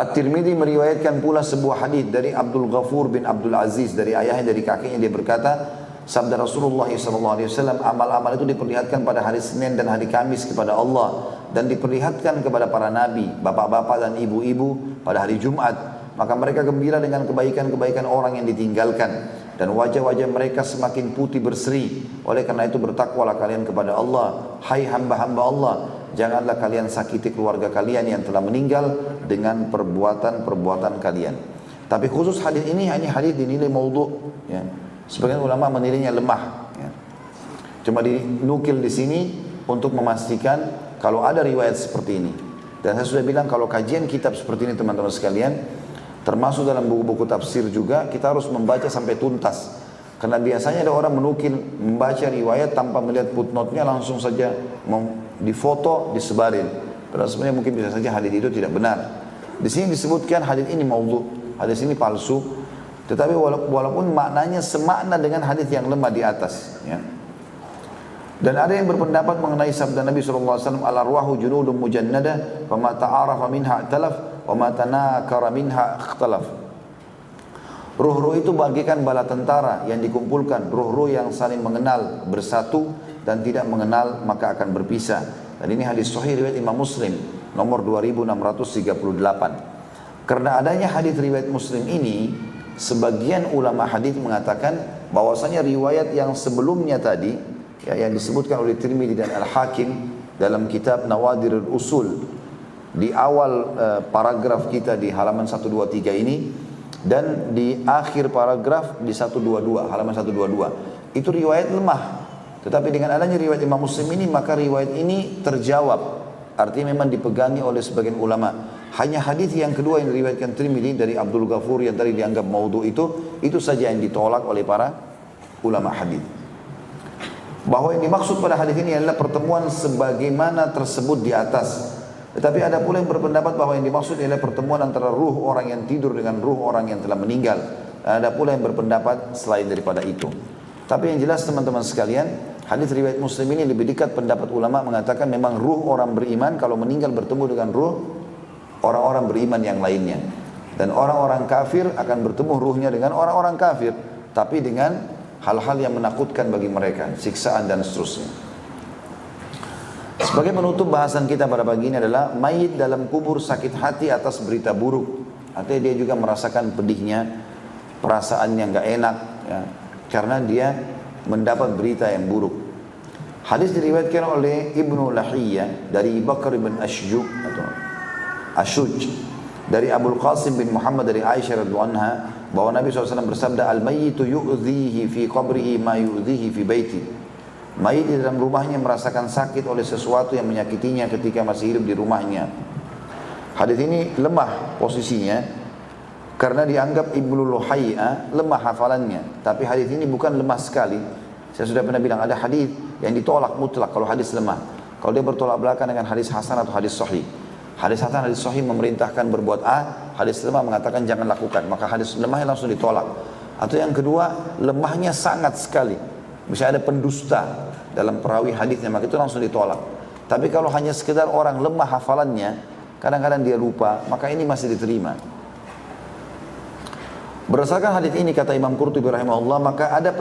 At-Tirmidzi meriwayatkan pula sebuah hadis dari Abdul Ghafur bin Abdul Aziz, dari ayahnya, dari kakeknya, dia berkata, sabda Rasulullah SAW, amal-amal itu diperlihatkan pada hari Senin dan hari Kamis kepada Allah, dan diperlihatkan kepada para nabi, bapak-bapak dan ibu-ibu pada hari Jumat. Maka mereka gembira dengan kebaikan-kebaikan orang yang ditinggalkan, dan wajah-wajah mereka semakin putih berseri. Oleh karena itu bertakwalah kalian kepada Allah, hai hamba-hamba Allah, janganlah kalian sakiti keluarga kalian yang telah meninggal dengan perbuatan-perbuatan kalian. Tapi khusus hadis ini hanya hadis dinilai maudhu, ya. Sebagian ulama menilainya lemah, ya. Cuma dinukil di sini untuk memastikan kalau ada riwayat seperti ini. Dan saya sudah bilang kalau kajian kitab seperti ini teman-teman sekalian, termasuk dalam buku-buku tafsir juga, kita harus membaca sampai tuntas. Karena biasanya ada orang menukil, membaca riwayat tanpa melihat footnote-nya, langsung saja difoto, disebarin. Padahal sebenarnya mungkin bisa saja hadis itu tidak benar. Di sini disebutkan hadis ini maudhu, hadis ini palsu, tetapi walaupun maknanya semakna dengan hadis yang lemah di atas, ya. Dan ada yang berpendapat mengenai sabda Nabi SAW, al-arwahu junudun mujannadah, wa ma ta'arafa minha i'talaf, wa ma tanakara minha ikhtalaf. Ruh-ruh itu bagikan bala tentara yang dikumpulkan, ruh-ruh yang saling mengenal bersatu dan tidak mengenal maka akan berpisah. Dan ini hadis sahih riwayat Imam Muslim nomor 2638. Karena adanya hadis riwayat Muslim ini, sebagian ulama hadis mengatakan bahwasanya riwayat yang sebelumnya tadi, ya, yang disebutkan oleh Tirmidzi dan Al-Hakim dalam kitab Nawadir al-Usul di awal paragraf kita di halaman 123 ini, dan di akhir paragraf di 122, halaman 122, itu riwayat lemah. Tetapi dengan adanya riwayat Imam Muslim ini, maka riwayat ini terjawab. Artinya memang dipegangi oleh sebagian ulama. Hanya hadis yang kedua yang diriwayatkan Tirmidzi dari Abdul Ghafur yang tadi dianggap maudhu itu saja yang ditolak oleh para ulama hadis. bahwa yang dimaksud pada hadis ini adalah pertemuan sebagaimana tersebut di atas. Tetapi ada pula yang berpendapat bahwa yang dimaksud adalah pertemuan antara ruh orang yang tidur dengan ruh orang yang telah meninggal. Ada pula yang berpendapat selain daripada itu. Tapi yang jelas teman-teman sekalian, hadis riwayat Muslim ini lebih dekat pendapat ulama mengatakan memang ruh orang beriman kalau meninggal bertemu dengan ruh orang-orang beriman yang lainnya. Dan orang-orang kafir akan bertemu ruhnya dengan orang-orang kafir, tapi dengan hal-hal yang menakutkan bagi mereka, siksaan dan seterusnya. Sebagai penutup bahasan kita pada pagi ini adalah mayit dalam kubur sakit hati atas berita buruk. Artinya dia juga merasakan pedihnya, perasaan yang gak enak ya, karena dia mendapat berita yang buruk. Hadis diriwayatkan oleh Ibnu Lahiyah dari Bakar bin Ashjuj atau Ashuj dari Abul Qasim bin Muhammad dari Aisyah radhiyallahu anha bahwa Nabi SAW bersabda, al-mayyitu yu'dhihi fi qabrihi ma yu'dhihi fi baiti. Mayit di dalam rumahnya merasakan sakit oleh sesuatu yang menyakitinya ketika masih hidup di rumahnya. Hadis ini lemah posisinya karena dianggap Ibnu Luhayya lemah hafalannya. Tapi hadis ini bukan lemah sekali. Saya sudah pernah bilang ada hadis yang ditolak mutlak kalau hadis lemah. Kalau dia bertolak belakang dengan hadis hasan atau hadis sahih. Hadis hasan, hadis sahih memerintahkan berbuat A, hadis lemah mengatakan jangan lakukan, maka hadis lemahnya langsung ditolak. Atau yang kedua, lemahnya sangat sekali. Misalnya ada pendusta dalam perawi hadisnya, maka itu langsung ditolak. Tapi kalau hanya sekedar orang lemah hafalannya, kadang-kadang dia lupa, maka ini masih diterima. Berdasarkan hadis ini kata Imam Qurtubi rahimahullah, maka ada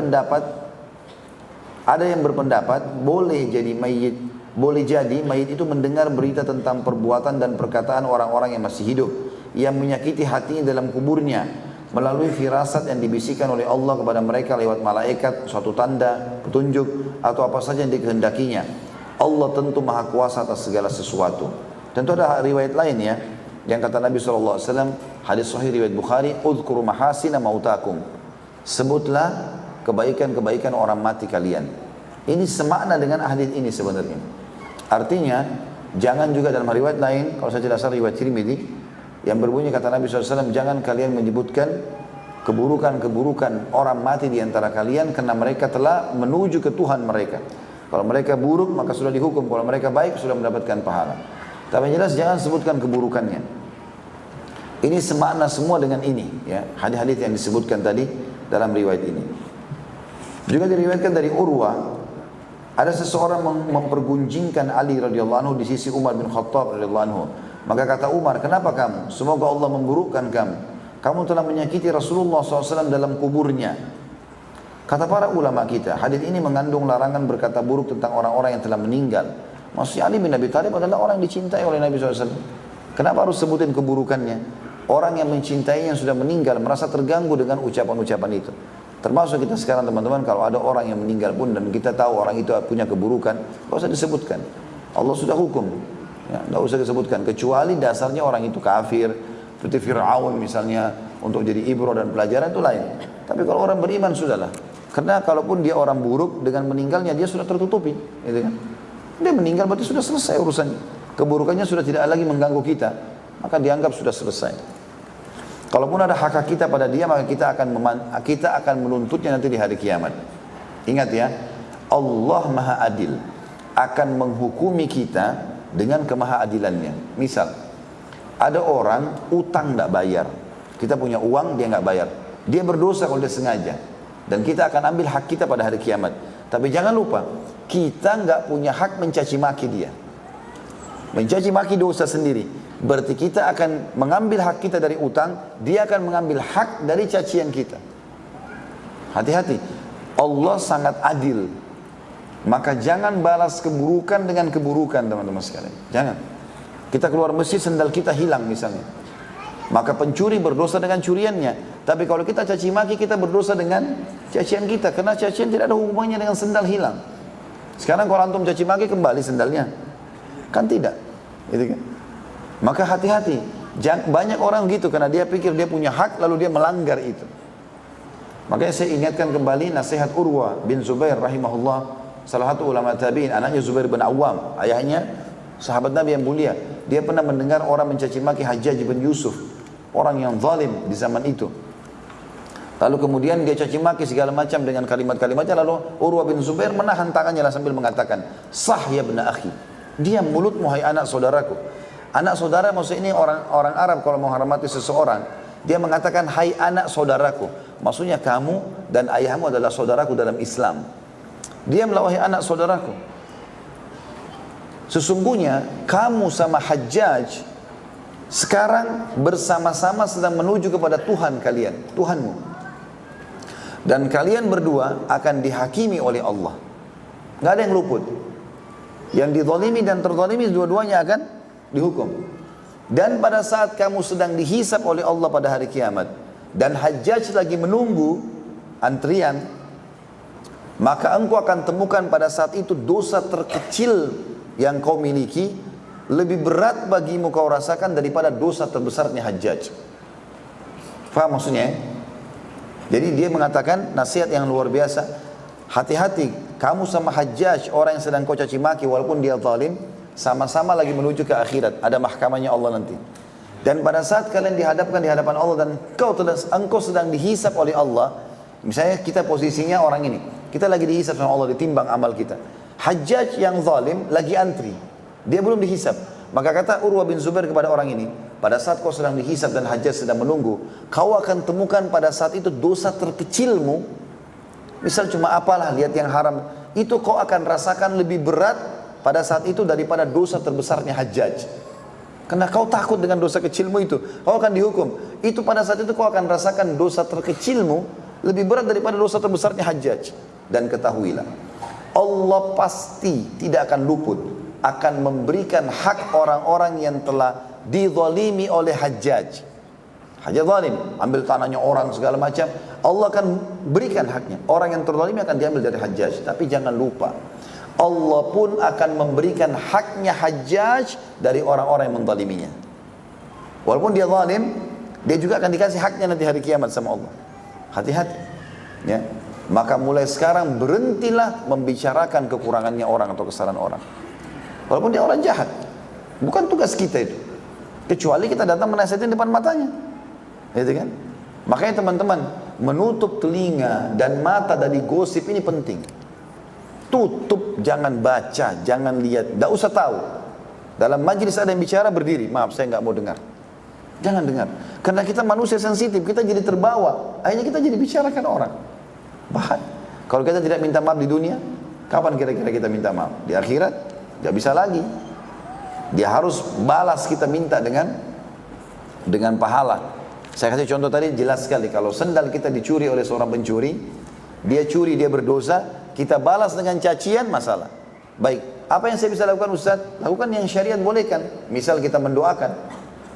yang berpendapat boleh jadi mayit itu mendengar berita tentang perbuatan dan perkataan orang-orang yang masih hidup yang menyakiti hatinya dalam kuburnya melalui firasat yang dibisikkan oleh Allah kepada mereka lewat malaikat, suatu tanda, petunjuk atau apa saja yang dikehendakinya. Allah tentu maha kuasa atas segala sesuatu. Tentu ada riwayat lain ya, yang kata Nabi SAW, hadis sahih riwayat Bukhari, udhkuru mahasina mautakum, sebutlah kebaikan-kebaikan orang mati kalian. Ini semakna dengan hadis ini sebenarnya. Artinya, jangan juga dalam riwayat lain, kalau saya tidak salah riwayat Tirmidzi, yang berbunyi kata Nabi SAW, jangan kalian menyebutkan keburukan-keburukan orang mati di antara kalian karena mereka telah menuju ke Tuhan mereka. Kalau mereka buruk maka sudah dihukum, kalau mereka baik sudah mendapatkan pahala. Tapi yang jelas jangan sebutkan keburukannya. Ini semakna semua dengan ini, ya, hadis-hadis yang disebutkan tadi dalam riwayat ini. Juga diriwayatkan dari Urwah, ada seseorang mempergunjingkan Ali radhiyallahu anhu di sisi Umar bin Khattab radhiyallahu anhu. Maka kata Umar, kenapa kamu? Semoga Allah memburukkan kamu. Kamu telah menyakiti Rasulullah SAW dalam kuburnya. Kata para ulama kita, hadis ini mengandung larangan berkata buruk tentang orang-orang yang telah meninggal. Maksudnya Ali bin Abi Thalib adalah orang yang dicintai oleh Nabi SAW. Kenapa harus sebutin keburukannya? Orang yang mencintainya yang sudah meninggal merasa terganggu dengan ucapan-ucapan itu. Termasuk kita sekarang teman-teman, kalau ada orang yang meninggal pun dan kita tahu orang itu punya keburukan, tidak usah disebutkan. Allah sudah hukum, ya, tidak usah disebutkan. Kecuali dasarnya orang itu kafir, seperti Fir'aun misalnya, untuk jadi ibrah dan pelajaran itu lain. Tapi kalau orang beriman sudahlah. Karena kalaupun dia orang buruk, dengan meninggalnya dia sudah tertutupi, gitu kan? Dia meninggal berarti sudah selesai urusannya. Keburukannya sudah tidak lagi mengganggu kita, maka dianggap sudah selesai. Kalaupun ada hak kita pada dia, maka kita akan menuntutnya nanti di hari kiamat. Ingat ya, Allah Maha Adil akan menghukumi kita dengan kemahaadilannya. Misal, ada orang utang tidak bayar. Kita punya uang, dia nggak bayar. Dia berdosa kalau dia sengaja. Dan kita akan ambil hak kita pada hari kiamat. Tapi jangan lupa, kita nggak punya hak mencaci maki dia. Mencaci maki dosa sendiri. Berarti kita akan mengambil hak kita dari utang, dia akan mengambil hak dari cacian kita. Hati-hati, Allah sangat adil. Maka jangan balas keburukan dengan keburukan teman-teman sekalian. Jangan. Kita keluar masjid sendal kita hilang misalnya. Maka pencuri berdosa dengan curiannya. Tapi kalau kita caci maki, kita berdosa dengan cacian kita. Karena cacian tidak ada hubungannya dengan sendal hilang. Sekarang kalau antum caci maki, kembali sendalnya. Kan tidak. Gitu kan? Maka hati-hati. Banyak orang gitu karena dia pikir dia punya hak lalu dia melanggar itu. Makanya saya ingatkan kembali nasihat Urwa bin Zubair rahimahullah, salah satu ulama tabi'in, anaknya Zubair bin Awam, ayahnya sahabat Nabi yang mulia. Dia pernah mendengar orang mencaci maki Hajjaj bin Yusuf, orang yang zalim di zaman itu. Lalu kemudian dia caci maki segala macam dengan kalimat-kalimatnya. Lalu Urwah bin Zubair menahan tangannya sambil mengatakan, sah ya bena akhi, diam mulutmu hai anak saudaraku. Anak saudara maksudnya ini orang Arab kalau menghormati seseorang, dia mengatakan hai anak saudaraku. Maksudnya kamu dan ayahmu adalah saudaraku dalam Islam. Diamlah wahai anak saudaraku. Sesungguhnya kamu sama Hajjaj sekarang bersama-sama sedang menuju kepada Tuhan kalian, Tuhanmu. Dan kalian berdua akan dihakimi oleh Allah. Gak ada yang luput. Yang dizalimi dan terzalimi dua-duanya akan dihukum. Dan pada saat kamu sedang dihisap oleh Allah pada hari kiamat, dan Hajjaj lagi menunggu antrian, maka engkau akan temukan pada saat itu dosa terkecil yang kau miliki lebih berat bagimu kau rasakan daripada dosa terbesarnya Hajjaj. Faham maksudnya? Jadi dia mengatakan nasihat yang luar biasa. Hati-hati, kamu sama Hajjaj, orang yang sedang kau caci maki walaupun dia zalim, sama-sama lagi menuju ke akhirat. Ada mahkamahnya Allah nanti. Dan pada saat kalian dihadapkan di hadapan Allah dan engkau sedang dihisap oleh Allah, misalnya kita posisinya orang ini, kita lagi dihisap sama Allah, ditimbang amal kita. Hajjaj yang zalim lagi antri, dia belum dihisap. Maka kata Urwah bin Zubair kepada orang ini, pada saat kau sedang dihisap dan Hajjaj sedang menunggu, kau akan temukan pada saat itu dosa terkecilmu, misal cuma apalah, lihat yang haram, itu kau akan rasakan lebih berat pada saat itu daripada dosa terbesarnya Hajjaj. Karena kau takut dengan dosa kecilmu itu, kau akan dihukum. Itu pada saat itu kau akan rasakan dosa terkecilmu lebih berat daripada dosa terbesarnya Hajjaj. Dan ketahuilah, Allah pasti tidak akan luput, akan memberikan hak orang-orang yang telah dizalimi oleh Hajjaj. Hajjaj zalim, ambil tanahnya orang segala macam, Allah akan berikan haknya. Orang yang terzalimi akan diambil dari Hajjaj. Tapi jangan lupa, Allah pun akan memberikan haknya Hajjaj dari orang-orang yang menzaliminya. Walaupun dia zalim, dia juga akan dikasih haknya nanti hari kiamat sama Allah. Hati-hati, ya. Maka mulai sekarang berhentilah membicarakan kekurangannya orang atau kesalahan orang. Walaupun dia orang jahat, bukan tugas kita itu. Kecuali kita datang menasihatin depan matanya, gitu kan? Makanya teman-teman, menutup telinga dan mata dari gosip ini penting. Tutup, jangan baca, jangan lihat, tidak usah tahu. Dalam majelis ada yang bicara, berdiri, maaf saya nggak mau dengar. Jangan dengar, karena kita manusia sensitif, kita jadi terbawa, akhirnya kita jadi bicarakan orang. Bahkan kalau kita tidak minta maaf di dunia, kapan kira-kira kita minta maaf? Di akhirat, nggak bisa lagi. Dia harus balas kita minta dengan pahala. Saya kasih contoh tadi jelas sekali, kalau sendal kita dicuri oleh seorang pencuri, dia curi, dia berdosa, kita balas dengan cacian, masalah. Baik, apa yang saya bisa lakukan Ustaz? Lakukan yang syariat bolehkan. Misal kita mendoakan,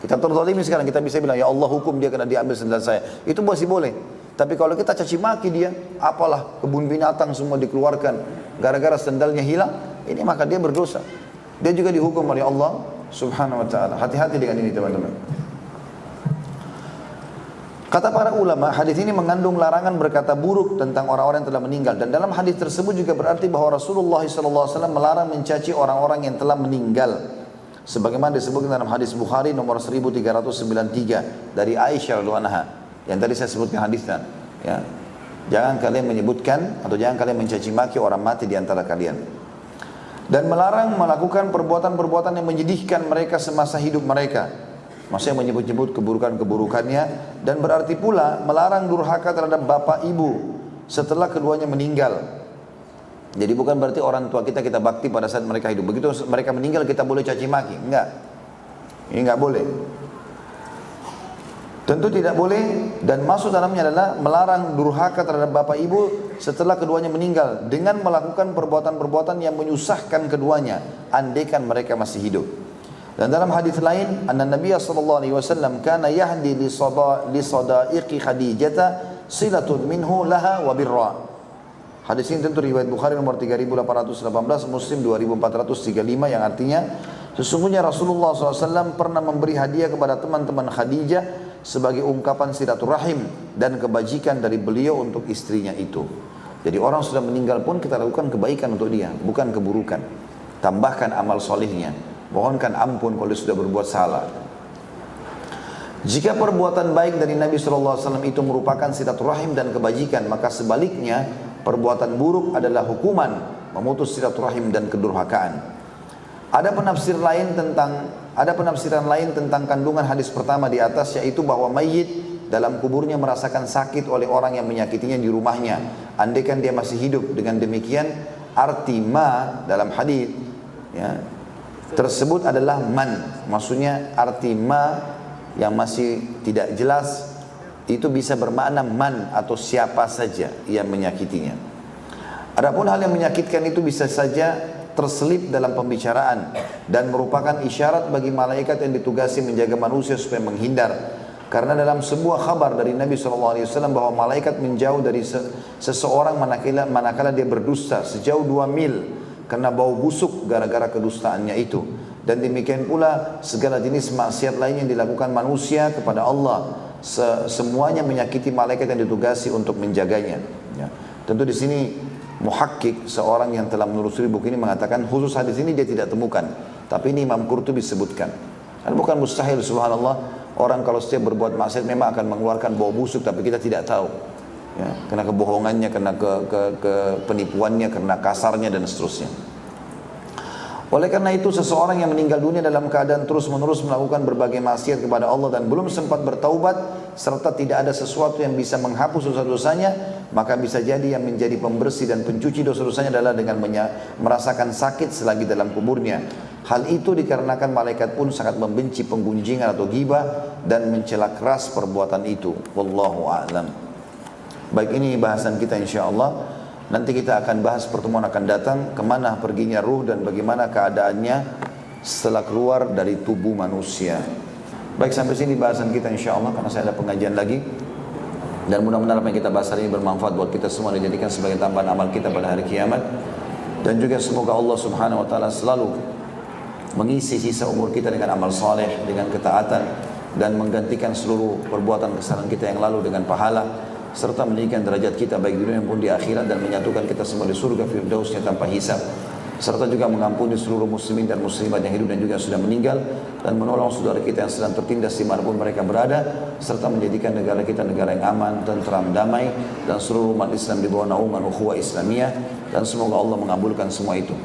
kita terzalimi sekarang, kita bisa bilang, ya Allah hukum dia kena diambil sendal saya. Itu masih boleh. Tapi kalau kita caci maki dia, apalah kebun binatang semua dikeluarkan gara-gara sendalnya hilang, ini maka dia berdosa. Dia juga dihukum oleh Allah Subhanahu wa ta'ala. Hati-hati dengan ini teman-teman. Kata para ulama, hadis ini mengandung larangan berkata buruk tentang orang-orang yang telah meninggal. Dan dalam hadis tersebut juga berarti bahwa Rasulullah SAW melarang mencaci orang-orang yang telah meninggal. Sebagaimana disebutkan dalam hadis Bukhari nomor 1393 dari Aisyah radhiyallahu anha, yang tadi saya sebutkan hadisnya. Ya. Jangan kalian menyebutkan atau jangan kalian mencaci maki orang mati di antara kalian. Dan melarang melakukan perbuatan-perbuatan yang menyedihkan mereka semasa hidup mereka. Maksudnya menyebut-nyebut keburukan-keburukannya. Dan berarti pula melarang durhaka terhadap bapak ibu setelah keduanya meninggal. Jadi bukan berarti orang tua kita bakti pada saat mereka hidup. Begitu mereka meninggal kita boleh caci maki. Enggak. Ini enggak boleh. Tentu tidak boleh, dan masuk dalamnya adalah melarang durhaka terhadap bapak ibu setelah keduanya meninggal dengan melakukan perbuatan-perbuatan yang menyusahkan keduanya andaikan mereka masih hidup. Dan dalam hadis lain, anna Nabi sallallahu alaihi wasallam kana yahdi li sadaiqi Khadijah silatun minhu laha wa birra. Hadis ini tentu riwayat Bukhari nomor 3818, Muslim 2435, yang artinya sesungguhnya Rasulullah SAW pernah memberi hadiah kepada teman-teman Khadijah sebagai ungkapan silaturahim dan kebajikan dari beliau untuk istrinya itu. Jadi orang sudah meninggal pun kita lakukan kebaikan untuk dia, bukan keburukan. Tambahkan amal solihnya, mohonkan ampun kalau sudah berbuat salah. Jika perbuatan baik dari Nabi SAW itu merupakan silaturahim dan kebajikan, maka sebaliknya perbuatan buruk adalah hukuman, memutus silaturahim dan kedurhakaan. Ada penafsiran lain tentang kandungan hadis pertama di atas, yaitu bahwa mayit dalam kuburnya merasakan sakit oleh orang yang menyakitinya di rumahnya, andaikan dia masih hidup. Dengan demikian arti ma dalam hadis ya, tersebut adalah man, maksudnya arti ma yang masih tidak jelas itu bisa bermakna man atau siapa saja yang menyakitinya. Adapun hal yang menyakitkan itu bisa saja terselip dalam pembicaraan dan merupakan isyarat bagi malaikat yang ditugasi menjaga manusia supaya menghindar. Karena dalam sebuah kabar dari Nabi SAW bahwa malaikat menjauh dari seseorang manakala dia berdusta sejauh 2 mil karena bau busuk gara-gara kedustaannya itu. Dan demikian pula segala jenis maksiat lain yang dilakukan manusia kepada Allah, semuanya menyakiti malaikat yang ditugasi untuk menjaganya. Ya. Tentu di sini muhakkik, seorang yang telah menelusuri buku ini, mengatakan khusus hadis ini dia tidak temukan, tapi ini Imam Qurtubi sebutkan. Dan bukan mustahil, subhanallah, orang kalau setiap berbuat maksiat memang akan mengeluarkan bau busuk, tapi kita tidak tahu. Ya, karena kebohongannya, karena penipuannya, karena kasarnya dan seterusnya. Oleh karena itu seseorang yang meninggal dunia dalam keadaan terus-menerus melakukan berbagai maksiat kepada Allah dan belum sempat bertaubat, serta tidak ada sesuatu yang bisa menghapus dosa-dosanya, maka bisa jadi yang menjadi pembersih dan pencuci dosa-dosanya adalah dengan merasakan sakit selagi dalam kuburnya. Hal itu dikarenakan malaikat pun sangat membenci penggunjingan atau ghibah dan mencela keras perbuatan itu. Wallahu a'lam. Baik, ini bahasan kita insyaallah. Nanti kita akan bahas, pertemuan akan datang, kemana perginya ruh dan bagaimana keadaannya setelah keluar dari tubuh manusia. Baik, sampai sini bahasan kita insyaallah, karena saya ada pengajian lagi. Dan mudah-mudahan apa yang kita bahas hari ini bermanfaat buat kita semua, dijadikan sebagai tambahan amal kita pada hari kiamat. Dan juga semoga Allah Subhanahu wa taala selalu mengisi sisa umur kita dengan amal saleh, dengan ketaatan, dan menggantikan seluruh perbuatan kesalahan kita yang lalu dengan pahala, serta meninggikan derajat kita baik di dunia maupun di akhirat, dan menyatukan kita semua di surga firdausnya tanpa hisab, serta juga mengampuni seluruh muslimin dan muslimat yang hidup dan juga sudah meninggal, dan menolong saudara kita yang sedang tertindas dimanapun mereka berada, serta menjadikan negara kita negara yang aman, tentram, damai, dan seluruh umat Islam di bawah naungan ukhuwah Islamiyah. Dan semoga Allah mengabulkan semua itu.